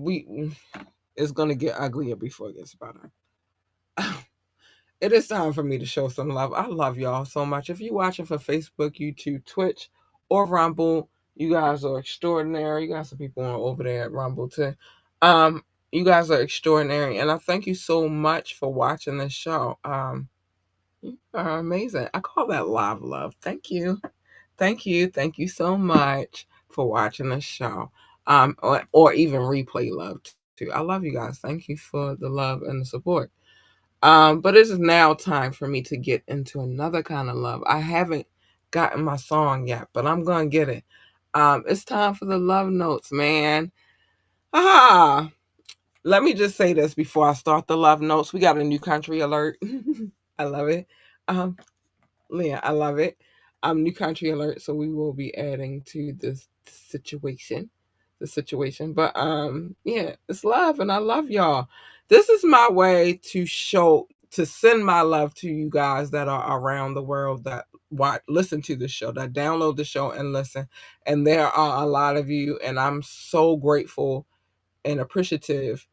it's gonna get uglier before it gets better. It is time for me to show some love. I love y'all so much. If you're watching for Facebook, YouTube, Twitch, or Rumble, you guys are extraordinary. You got some people over there at Rumble too. Um, you guys are extraordinary, and I thank you so much for watching this show. You are amazing. I call that live love. Thank you. Thank you. Thank you so much for watching the show. Or even replay love too. I love you guys. Thank you for the love and the support. But it is now time for me to get into another kind of love. I haven't gotten my song yet, but I'm gonna get it. It's time for the love notes, man. Ah, let me just say this before I start the love notes. We got a new country alert. I love it. Um, Yeah, I love it. New country alert, so we will be adding to this situation. The situation. But yeah, it's love and I love y'all. This is my way to send my love to you guys that are around the world that listen to the show, that download the show and listen. And there are a lot of you, and I'm so grateful and appreciative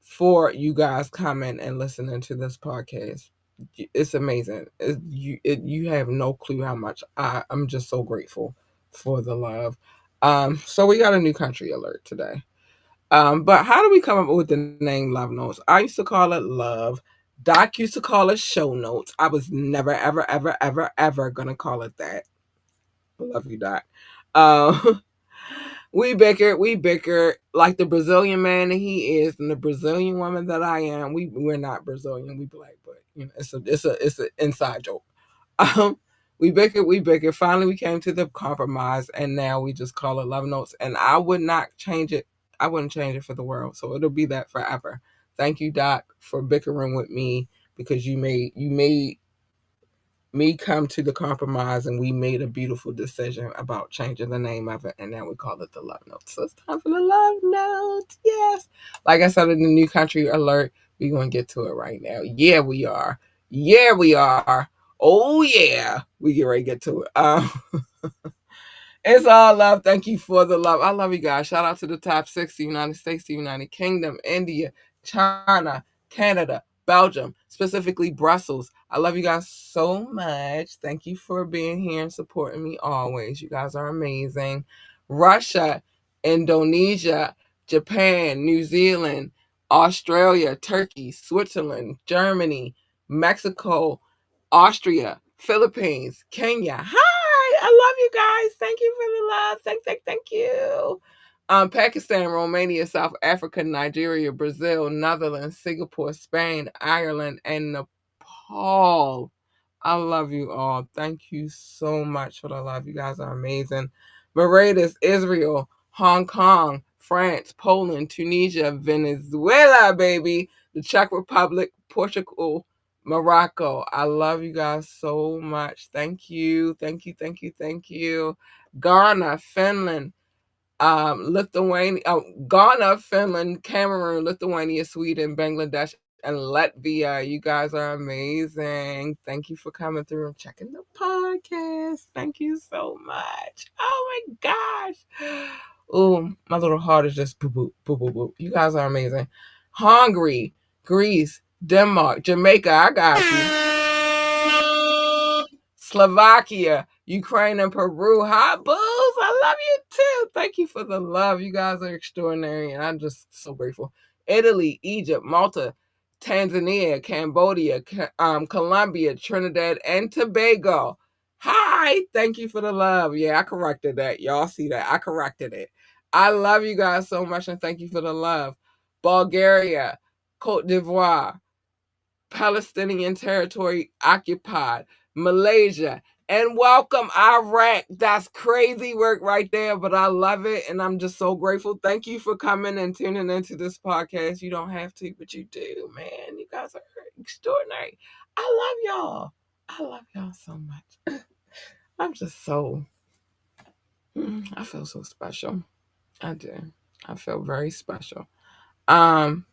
for you guys coming and listening to this podcast. It's amazing. You have no clue how much I'm just so grateful for the love. So we got a new country alert today. But how do we come up with the name Love Notes? I used to call it Love. Doc used to call it Show Notes. I was never, ever, ever, ever, ever gonna call it that. I love you, Doc. Um, we bicker like the Brazilian man that he is, and the Brazilian woman that I am. We're not Brazilian, we black, but it's an inside joke. Um, we bicker. Finally, we came to the compromise, and now we just call it love notes. And I would not change it. I wouldn't change it for the world. So it'll be that forever. Thank you, Doc, for bickering with me because you made me come to the compromise, and we made a beautiful decision about changing the name of it, and now we call it the Love Notes. So it's time for the Love Notes. Yes. Like I said in the new country alert, we're going to get to it right now. Yeah, we are. Yeah, we are. Oh, yeah. We get ready to get to it. It's all love. Thank you for the love. I love you guys. Shout out to the top 6, the United States, the United Kingdom, India, China, Canada, Belgium, specifically Brussels. I love you guys so much. Thank you for being here and supporting me always. You guys are amazing. Russia, Indonesia, Japan, New Zealand, Australia, Turkey, Switzerland, Germany, Mexico, Austria, Philippines, Kenya. Hi, I love you guys. Thank you for the love. Thank you. Pakistan, Romania, South Africa, Nigeria, Brazil, Netherlands, Singapore, Spain, Ireland, and Nepal. I love you all. Thank you so much for the love. You guys are amazing. Barbados, Israel, Hong Kong, France, Poland, Tunisia, Venezuela, baby, the Czech Republic, Portugal, Morocco. I love you guys so much. Thank you. Thank you. Ghana, Finland, Lithuania, Ghana, Finland, Cameroon, Lithuania, Sweden, Bangladesh, and Latvia. You guys are amazing. Thank you for coming through and checking the podcast. Thank you so much. Oh my gosh. Oh, my little heart is just boop, boop, boop, boop, boop. You guys are amazing. Hungary, Greece, Denmark, Jamaica. I got you. Slovakia, Ukraine, and Peru. Hi, booze. I love you too. Thank you for the love. You guys are extraordinary, and I'm just so grateful. Italy, Egypt, Malta, Tanzania, Cambodia, Colombia, Trinidad, and Tobago. Hi, thank you for the love. Yeah, I corrected that. Y'all see that? I corrected it. I love you guys so much, and thank you for the love. Bulgaria, Cote d'Ivoire, Palestinian territory occupied, Malaysia, and welcome Iraq. That's crazy work right there, but I love it, and I'm just so grateful. Thank you for coming and tuning into this podcast. You don't have to, but you do, man. You guys are extraordinary. I love y'all. I love y'all so much. I'm just so, I feel so special. I do. I feel very special. Um,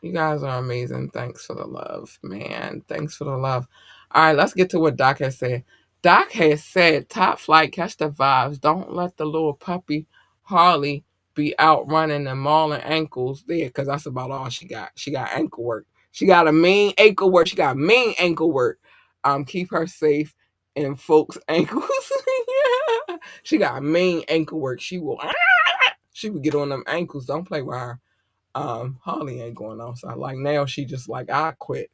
you guys are amazing. Thanks for the love, man. Thanks for the love. All right, let's get to what Doc has said. Doc has said, top flight, catch the vibes. Don't let the little puppy Harley be out running and mauling ankles there, because that's about all she got. She got ankle work. She got a mean ankle work. She got mean ankle work. Keep her safe and folks' ankles. Yeah. She got mean ankle work. She would get on them ankles. Don't play with her. Harley ain't going outside. Like now she just like, I quit.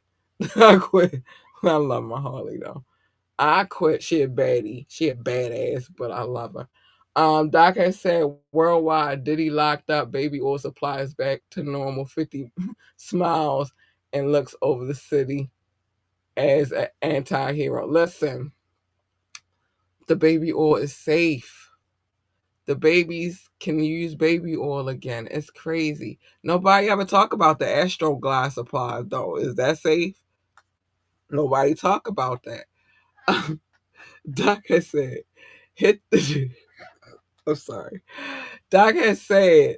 I quit. I love my Harley though. I quit. She a baddie. She a badass, but I love her. Doc has said worldwide Diddy locked up, baby oil supply is back to normal. 50 smiles and looks over the city as an anti-hero. Listen, the baby oil is safe. The babies can use baby oil again. It's crazy. Nobody ever talk about the Astroglass supply though. Is that safe? Nobody talk about that. Doc has said, hit the. I'm sorry. Doc has said,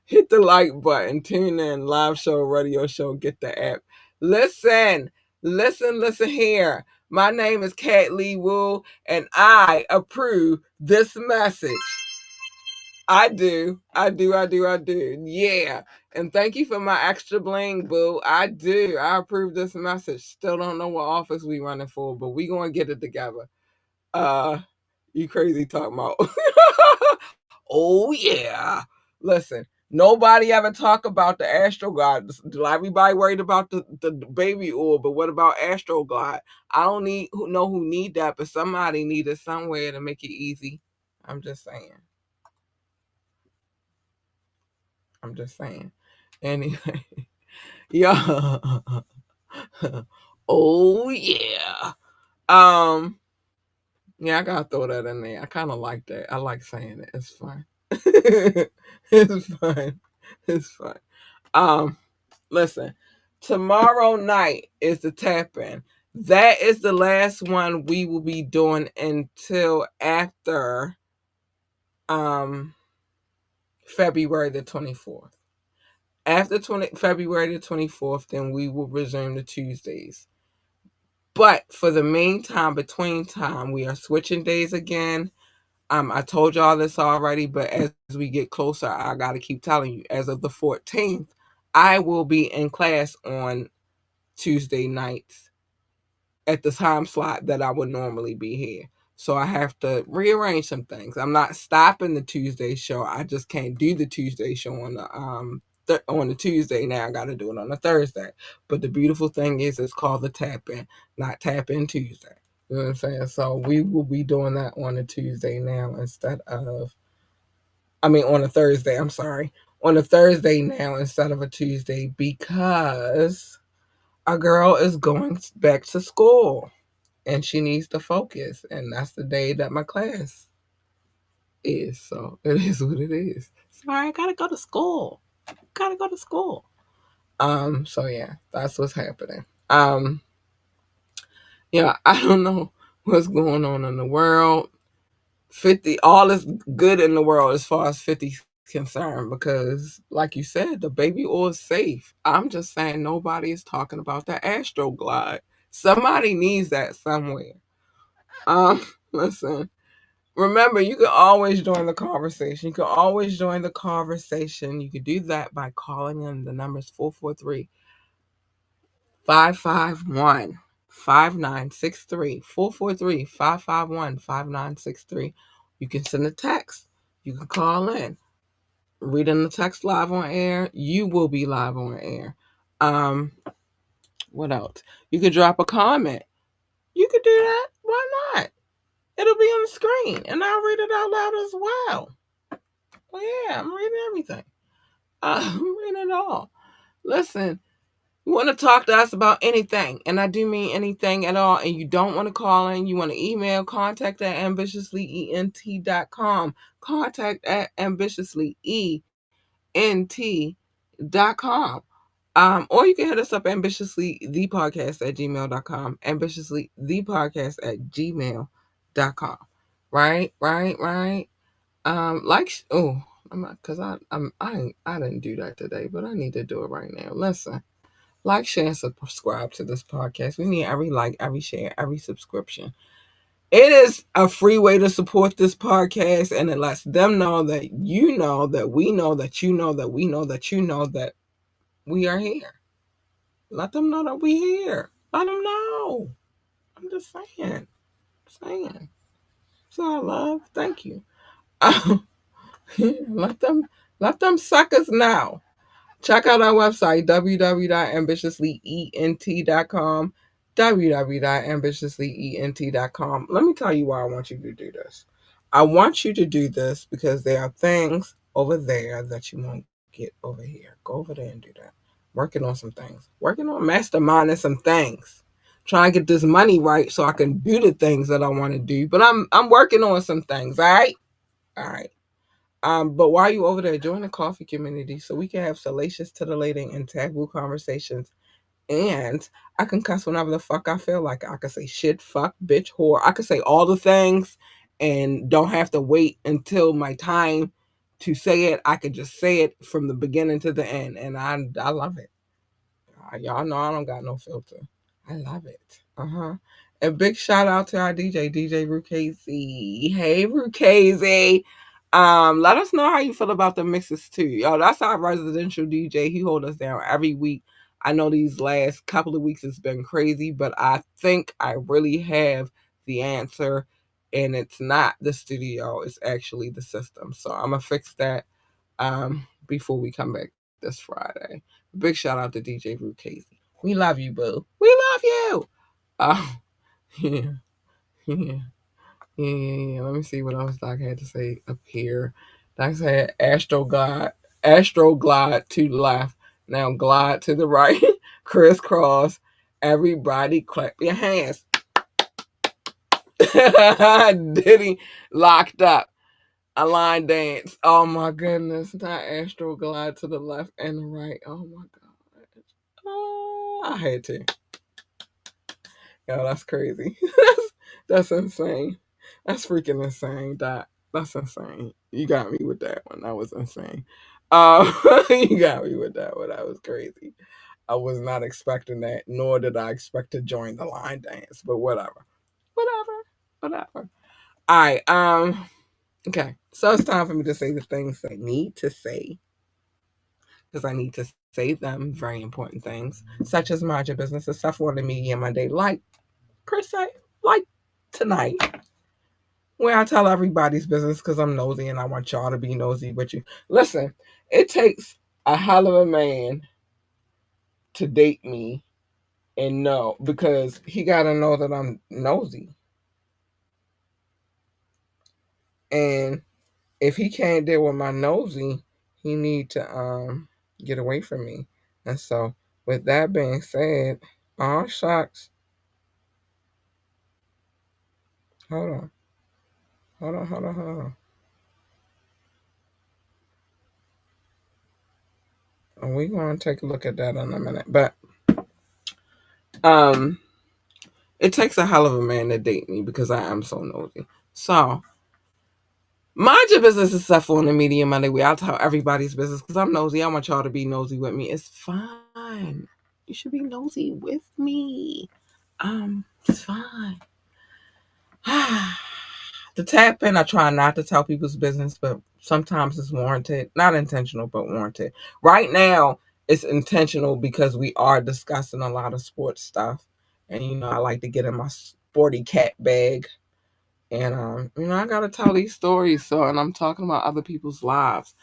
hit the like button, tune in, live show, radio show, get the app. Listen, listen here. My name is Kat Lee Wu, and I approve this message. I do. Yeah. And thank you for my extra bling, boo. I do. I approve this message. Still don't know what office we running for, but we gonna get it together. You crazy talking about. Oh yeah. Listen, nobody ever talk about the Astroglide. Everybody worried about the baby oil, but what about Astroglide? I don't know who need that, but somebody need it somewhere to make it easy. I'm just saying. Anyway, yeah. Oh yeah. Yeah, I gotta throw that in there. I kind of like that. I like saying it. It's fun. It's fun. It's fun. Um, Listen. Tomorrow night is the tap in. That is the last one we will be doing until after February the 24th. After February the 24th, then we will resume the Tuesdays. But for the meantime, between time, we are switching days again. I told y'all this already, but as we get closer, I got to keep telling you. As of the 14th, I will be in class on Tuesday nights at the time slot that I would normally be here. So I have to rearrange some things. I'm not stopping the Tuesday show. I just can't do the Tuesday show on the Tuesday. Now I got to do it on a Thursday. But the beautiful thing is, it's called the Tap In, not Tap In Tuesday. You know what I'm saying? So we will be doing that on a Tuesday now instead of, on a Thursday. I'm sorry, on a Thursday now instead of a Tuesday, because our girl is going back to school and she needs to focus, and that's the day that my class is. So it is what it is. Sorry, I gotta go to school. Gotta go to school. So yeah, that's what's happening. Yeah, I don't know what's going on in the world. 50, all is good in the world as far as 50 is concerned, because like you said, the baby oil is safe. I'm just saying nobody is talking about the Astroglide. Somebody needs that somewhere. Listen, remember, you can always join the conversation. You can always join the conversation. You can do that by calling in. The numbers 443 551 5963. 443 551 5963. You can send a text. You can call in. Reading the text live on air. You will be live on air. What else? You could drop a comment. You could do that. Why not? It'll be on the screen and I'll read it out loud as well. Well, yeah, I'm reading everything. I'm reading it all. Listen, you want to talk to us about anything, and I do mean anything at all, and you don't want to call in, you want to email, contact at ambitiouslyent.com. Contact at ambitiouslyent.com. Or you can hit us up ambitiouslythepodcast@gmail.com. Ambitiouslythepodcast@gmail.com. Right. I'm not, because I didn't do that today, but I need to do it right now. Listen, like, share, and subscribe to this podcast. We need every like, every share, every subscription. It is a free way to support this podcast, and it lets them know that you know that we know that you know that we know that you know that we are here. Let them know that we're here. Let them know. I'm just saying. So I love. Thank you. let them let them suckers know. Check out our website, www.ambitiouslyent.com, www.ambitiouslyent.com. Let me tell you why I want you to do this. I want you to do this because there are things over there that you won't get over here. Go over there and do that. Working on some things. Working on masterminding some things. Trying to get this money right so I can do the things that I want to do. But I'm working on some things, all right? All right. But while you over there, join the coffee community so we can have salacious, titillating, and taboo conversations. And I can cuss whenever the fuck I feel like. I can say shit, fuck, bitch, whore. I can say all the things and don't have to wait until my time to say it. I could just say it from the beginning to the end. And I love it. Y'all know I don't got no filter. I love it. A big shout out to our DJ Rukazy. Hey, Rukazy. Let us know how you feel about the mixes too. Yo, that's our residential DJ. He hold us down every week. I know these last couple of weeks it's been crazy, but I think I really have the answer. And it's not the studio, it's actually the system. So I'm gonna fix that before we come back this Friday. Big shout out to DJ Rukazy. We love you, boo. We love you. Uh, yeah, yeah. Yeah. Let me see what else Doc had to say up here. Doc said Astro glide to the left. Now glide to the right. Crisscross. Everybody clap your hands. Diddy locked up. A line dance. Oh my goodness. Not Astro glide to the left and the right. Oh my god. Oh, I had to. Yo, that's crazy. That's insane. That's freaking insane. That's insane. You got me with that one. That was insane. You got me with that one. That was crazy. I was not expecting that, nor did I expect to join the line dance. But whatever. Whatever. All right. Okay, so it's time for me to say the things I need to say because I need to say them. Very important things, such as mind your business and stuff on the media in my day, like per se, like tonight, where I tell everybody's business because I'm nosy and I want y'all to be nosy with you. Listen, it takes a hell of a man to date me and know because he got to know that I'm nosy. And if he can't deal with my nosy, he need to get away from me. And so, with that being said, oh shucks, hold on, hold on. And we gonna take a look at that in a minute. But um, it takes a hell of a man to date me because I am so nosy. So mind your business is stuff on the media Monday where I'll tell everybody's business because I'm nosy. I want y'all to be nosy with me. It's fine. You should be nosy with me. It's fine. The tap in, I try not to tell people's business, but sometimes it's warranted. Not intentional, but warranted. Right now, it's intentional because we are discussing a lot of sports stuff. And, I like to get in my sporty cat bag. And, I got to tell these stories. And I'm talking about other people's lives.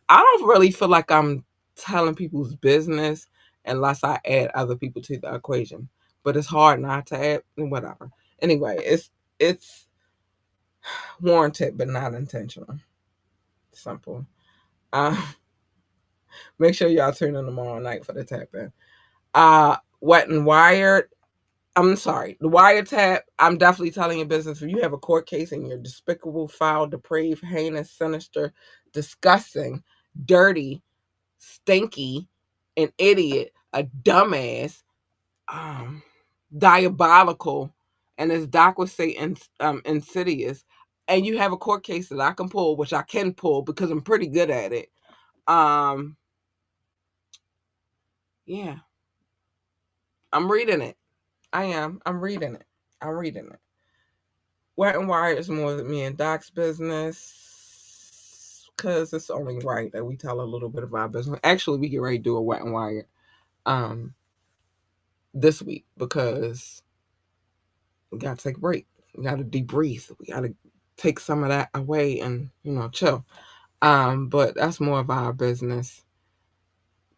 I don't really feel like I'm telling people's business unless I add other people to the equation. But it's hard not to add, whatever. Anyway, it's warranted but not intentional. Simple. Uh, make sure y'all tune in tomorrow night for the tap in. Wet and Wired. I'm sorry, the wiretap. I'm definitely telling your business. If you have a court case and you're despicable, foul, depraved, heinous, sinister, disgusting, dirty, stinky, an idiot, a dumbass, um, diabolical, and as Doc would say, insidious, and you have a court case that I can pull, which I can pull because I'm pretty good at it. Um, yeah, I'm reading it. I am. I'm reading it. I'm reading it. Wet and Wired is more than me and Doc's business because it's only right that we tell a little bit of our business. Actually, we get ready to do a Wet and Wired um, this week because we got to take a break. We got to debrief. We got to take some of that away and, chill. But that's more of our business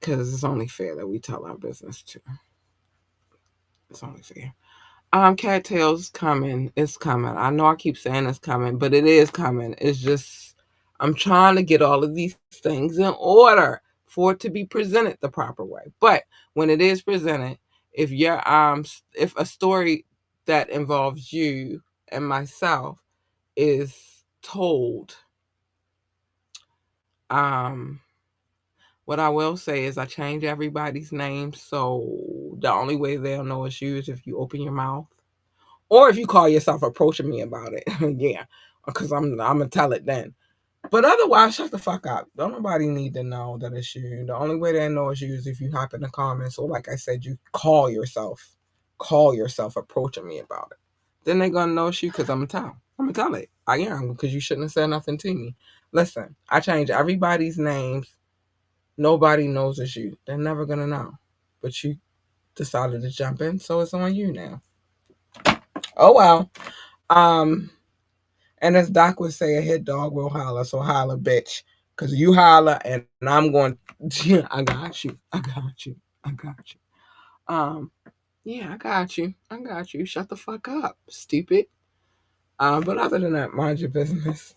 because it's only fair that we tell our business too. It's only fair. Cattails coming. It's coming. I know I keep saying it's coming, but it is coming. It's just I'm trying to get all of these things in order for it to be presented the proper way. But when it is presented, if a story that involves you and myself is told, um, what I will say is I change everybody's name, so the only way they'll know it's you is if you open your mouth. Or if you call yourself approaching me about it, yeah, because I'm gonna tell it then. But otherwise, shut the fuck up. Don't nobody need to know that it's you. The only way they know it's you is if you hop in the comments. Or like I said, you call yourself approaching me about it. Then they gonna know it's you because I'm gonna tell. I'm gonna tell it. I am because you shouldn't have said nothing to me. Listen, I change everybody's names. Nobody knows it's you. They're never gonna know. But you decided to jump in, so it's on you now. Oh well. Um, and as Doc would say, a hit dog will holler, so holler, bitch. Cause you holler and I'm going, yeah, I got you. I got you. I got you. Yeah, I got you. I got you. Shut the fuck up, stupid. But other than that, mind your business.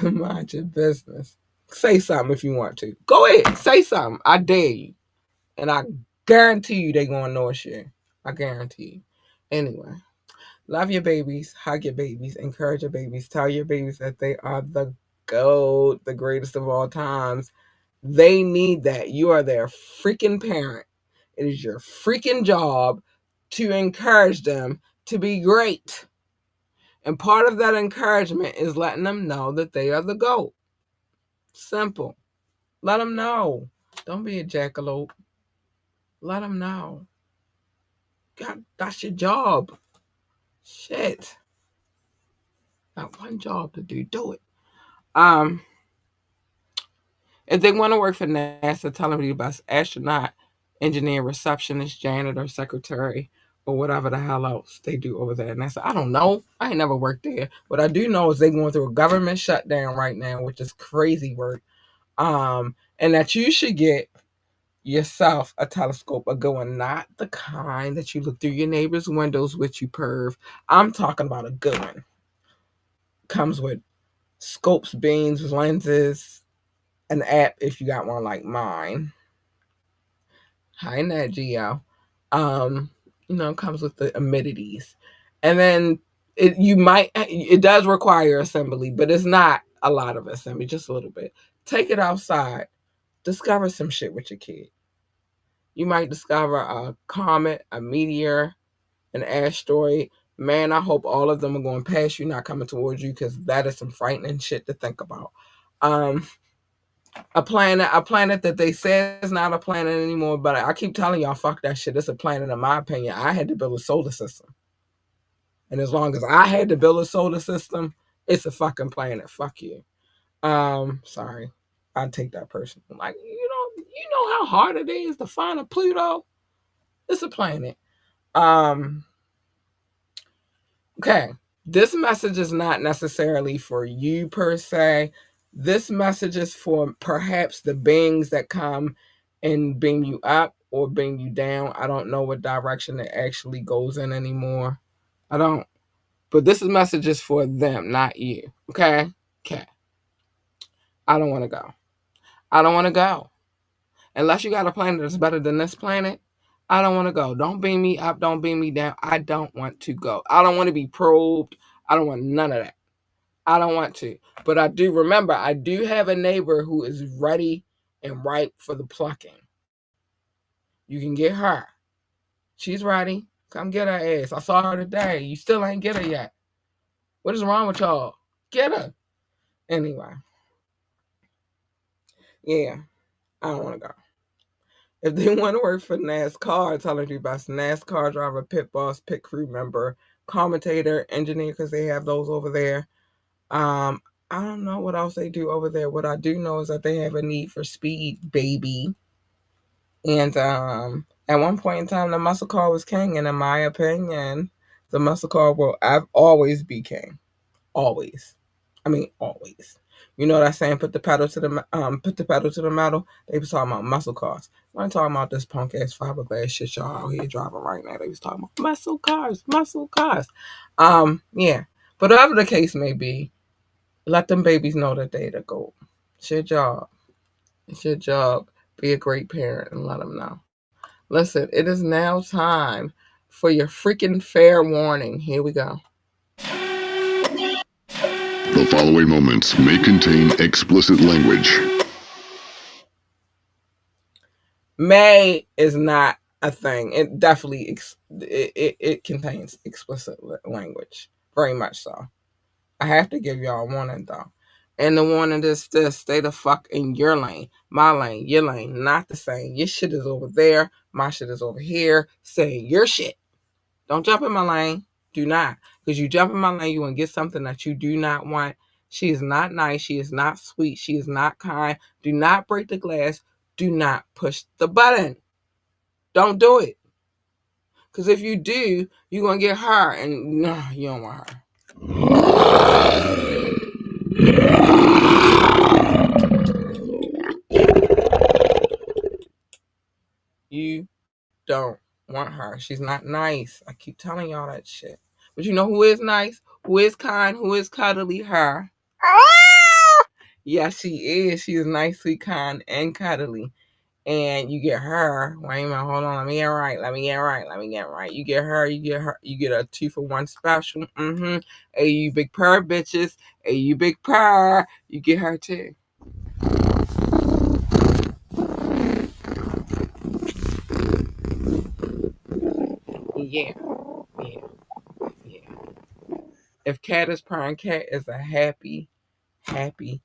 Mind your business. Say something if you want to. Go ahead, say something. I dare you. And I guarantee you they gonna know it's you. I guarantee you. Anyway. Love your babies, hug your babies, encourage your babies, tell your babies that they are the GOAT, the greatest of all times. They need that. You are their freaking parent. It is your freaking job to encourage them to be great. And part of that encouragement is letting them know that they are the GOAT. Simple. Let them know. Don't be a jackalope. Let them know. God, that's your job. Shit. Got one job to do. Do it. Um, if they want to work for NASA, tell them to be best astronaut, engineer, receptionist, janitor, secretary, or whatever the hell else they do over there. And I said, I don't know. I ain't never worked there. What I do know is they going through a government shutdown right now, which is crazy work. And that you should get yourself a telescope, a good one, not the kind that you look through your neighbor's windows with, you perv. I'm talking about a good one. Comes with scopes, beams, lenses, an app if you got one like mine. Hi, Nat Geo. Um, comes with the amenities, and then it does require assembly, but it's not a lot of assembly, just a little bit. Take it outside, discover some shit with your kid. You might discover a comet, a meteor, an asteroid. Man, I hope all of them are going past you, not coming towards you, because that is some frightening shit to think about. Um, a planet that they say is not a planet anymore, but I keep telling y'all, fuck that shit. It's a planet in my opinion. I had to build a solar system. And as long as I had to build a solar system, it's a fucking planet. Fuck you. Sorry. I take that personal. Like, you know how hard it is to find a Pluto? It's a planet. Um, okay. This message is not necessarily for you per se. This message is for perhaps the beings that come and beam you up or beam you down. I don't know what direction it actually goes in anymore. I don't. But this message is for them, not you. Okay? Okay. I don't want to go. I don't want to go. Unless you got a planet that's better than this planet, I don't want to go. Don't beam me up. Don't beam me down. I don't want to go. I don't want to be probed. I don't want none of that. I don't want to. But I do have a neighbor who is ready and ripe for the plucking. You can get her. She's ready. Come get her ass. I saw her today. You still ain't get her yet. What is wrong with y'all? Get her. Anyway. Yeah. I don't want to go. If they want to work for NASCAR, tell them to be best NASCAR driver, pit boss, pit crew member, commentator, engineer, because they have those over there. Um, I don't know what else they do over there. What I do know is that they have a need for speed, baby. And at one point in time, the muscle car was king, and in my opinion, the muscle car will always be king. Always. I mean, always. You know what I'm saying? Put the pedal to the metal. They was talking about muscle cars. I'm talking about this punk ass fiberglass shit y'all out here driving right now. They was talking about muscle cars, muscle cars. Yeah. But whatever the case may be, let them babies know that they the goat. It's your job. It's your job. Be a great parent and let them know. Listen, it is now time for your freaking fair warning. Here we go. The following moments may contain explicit language. May is not a thing. It definitely it contains explicit language. Very much so. I have to give y'all a warning though. And the warning is this: stay the fuck in your lane. My lane, your lane, not the same. Your shit is over there. My shit is over here. Say your shit. Don't jump in my lane. Do not. Because you jump in my lane, you're going to get something that you do not want. She is not nice. She is not sweet. She is not kind. Do not break the glass. Do not push the button. Don't do it. Because if you do, you're going to get her. And no, you don't want her. You don't want her. She's not nice. I keep telling y'all that shit. But you know who is nice? Who is kind? Who is cuddly? Her. Yes, she is. She is nice, sweet, kind, and cuddly. And you get her. Wait a minute, hold on. Let me get right. You get her. You get a 2-for-1 special. Hey, you big purr bitches. Hey, you big purr. You get her too. Yeah. Yeah. If cat is purring, cat is a happy, happy,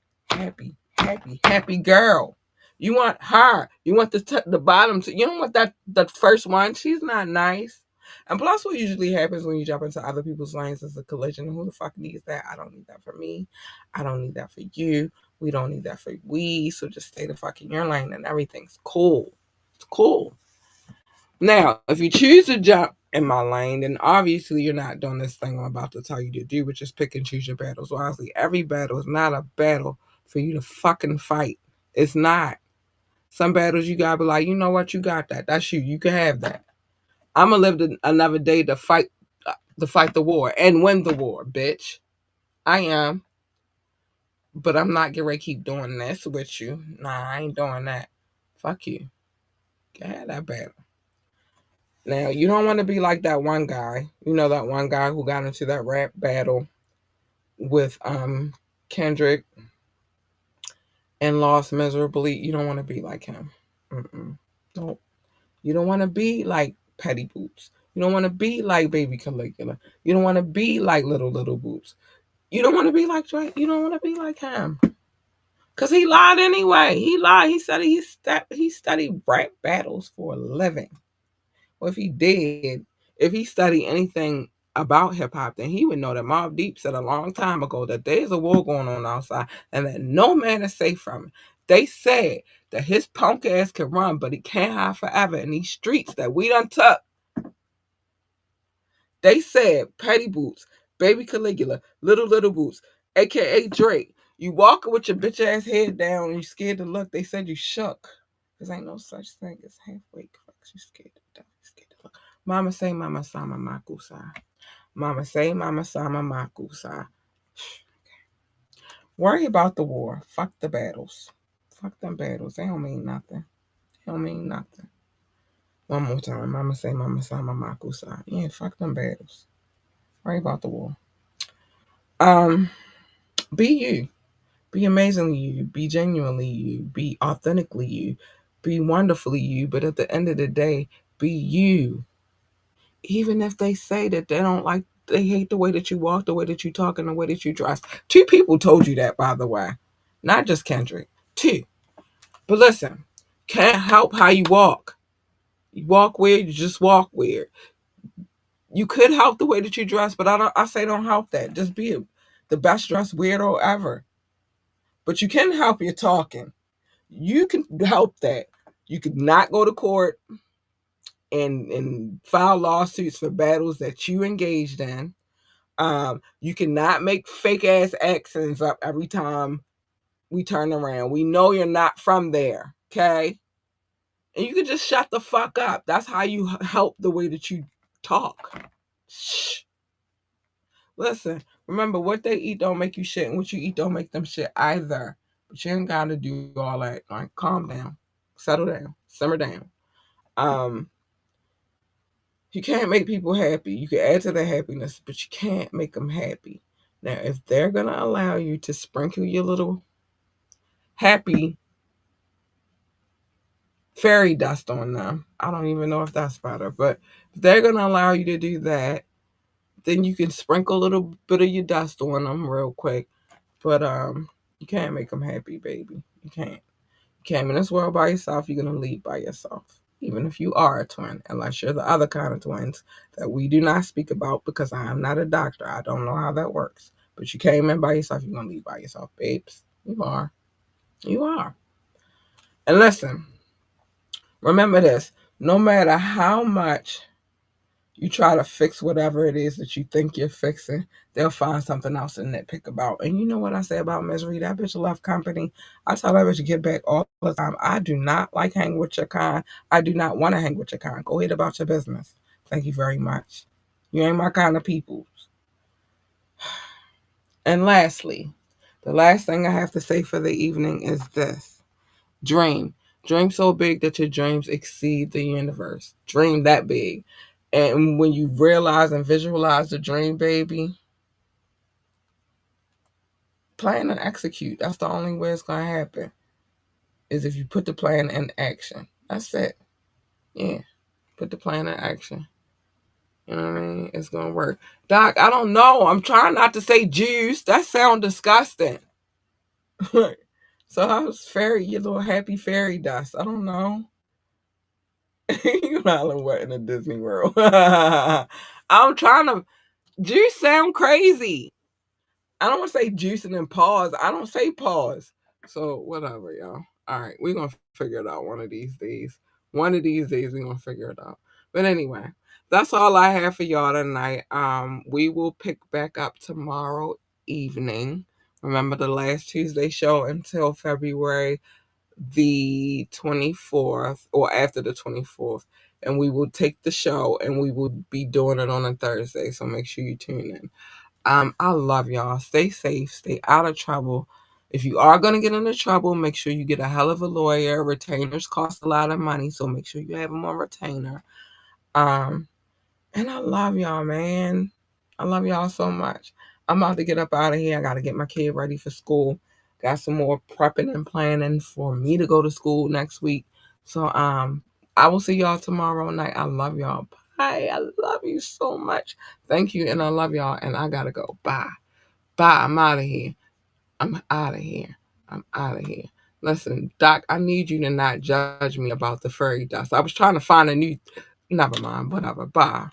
happy girl. You want her. You want the bottom. You don't want that first one. She's not nice. And plus, what usually happens when you jump into other people's lanes is a collision. Who the fuck needs that? I don't need that for me. I don't need that for you. We don't need that for we. So just stay the fuck in your lane and everything's cool. It's cool. Now, if you choose to jump in my lane, then obviously you're not doing this thing I'm about to tell you to do, which is pick and choose your battles wisely. Every battle is not a battle for you to fucking fight. It's not. Some battles you gotta be like, you know what, you got that. That's you. You can have that. I'm gonna live another day to fight the war and win the war, bitch. I am, but I'm not gonna keep doing this with you. Nah, I ain't doing that. Fuck you. Go ahead, that battle. Now you don't want to be like that one guy. You know that one guy who got into that rap battle with Kendrick and lost miserably. You don't want to be like him. Mm-mm. Don't. You don't want to be like Petty Boots. You don't want to be like Baby Caligula. You don't want to be like Little Boots. You don't want to be like Drake. You don't want to be like him. Cause he lied anyway. He lied. He said he studied rap battles for a living. Well, if he did, if he studied anything about hip hop, then he would know that Mobb Deep said a long time ago that there's a war going on outside and that no man is safe from it. They said that his punk ass can run, but he can't hide forever in these streets that we done took. They said Petty Boots, Baby Caligula, Little Boots, aka Drake. You walking with your bitch ass head down and you scared to look. They said you shook. Cause ain't no such thing as halfway cracks. You scared to die. You scared to look. Mama say, Mama sama makusa. Mama say, Mama sama makusa. Worry about the war. Fuck the battles. Fuck them battles. They don't mean nothing. They don't mean nothing. One more time. Mama say, Mama sama makusa. Yeah, fuck them battles. Worry about the war. Um, be you. Be amazingly you. Be genuinely you. Be authentically you. Be wonderfully you. But at the end of the day, be you. Even if they say that they don't like, they hate the way that you walk, the way that you talk, and the way that you dress. Two people told you that, by the way. Not just Kendrick. Two. But listen, can't help how you walk. You walk weird, you just walk weird. You could help the way that you dress, but I say don't help that. Just be the best dressed weirdo ever. But you can help your talking. You can help that. You could not go to court and file lawsuits for battles that you engaged in. You cannot make fake ass accents up every time we turn around. We know you're not from there, okay? And you can just shut the fuck up. That's how you help the way that you talk. Shh. Listen, remember what they eat don't make you shit, and what you eat don't make them shit either. But you ain't gotta do all that. Like, calm down, settle down, simmer down. Um, you can't make people happy. You can add to their happiness, but you can't make them happy. Now, if they're gonna allow you to sprinkle your little happy fairy dust on them, I don't even know if that's better, but if they're gonna allow you to do that, then you can sprinkle a little bit of your dust on them real quick. But you can't make them happy, baby. You can't. You came in this world by yourself. You're gonna leave by yourself, even if you are a twin, unless you're the other kind of twins that we do not speak about because I am not a doctor. I don't know how that works. But you came in by yourself. You're gonna leave by yourself, babes. You are. You are. And listen, remember this. No matter how much you try to fix whatever it is that you think you're fixing, they'll find something else to nitpick about. And you know what I say about misery? That bitch left company. I tell that bitch to get back all the time. I do not like hanging with your kind. I do not want to hang with your kind. Go ahead about your business. Thank you very much. You ain't my kind of people. And lastly, the last thing I have to say for the evening is this. Dream. Dream so big that your dreams exceed the universe. Dream that big. And when you realize and visualize the dream, baby, plan and execute. That's the only way it's going to happen, is if you put the plan in action. That's it. Yeah. Put the plan in action. You know what I mean? It's going to work. Doc, I don't know. I'm trying not to say juice. That sounds disgusting. So how's fairy, your little happy fairy dust? I don't know. You hollering what in a Disney World? I'm trying to. Juice sound crazy. I don't want to say juice and then pause. I don't say pause. So whatever, y'all. All right, we're gonna figure it out one of these days. One of these days we're gonna figure it out. But anyway, that's all I have for y'all tonight. We will pick back up tomorrow evening. Remember the last Tuesday show until February the 24th or after the 24th. And we will take the show and we will be doing it on a Thursday. So make sure you tune in. I love y'all. Stay safe. Stay out of trouble. If you are going to get into trouble, make sure you get a hell of a lawyer. Retainers cost a lot of money, so make sure you have them on retainer. Um, and I love y'all, man. I love y'all so much. I'm about to get up out of here. I got to get my kid ready for school. Got some more prepping and planning for me to go to school next week. So I will see y'all tomorrow night. I love y'all. Bye. I love you so much. Thank you, and I love y'all. And I gotta go. Bye. Bye. I'm out of here. I'm out of here. I'm out of here. Listen, Doc, I need you to not judge me about the fairy dust. I was trying to find a new. Never mind. Whatever. Bye.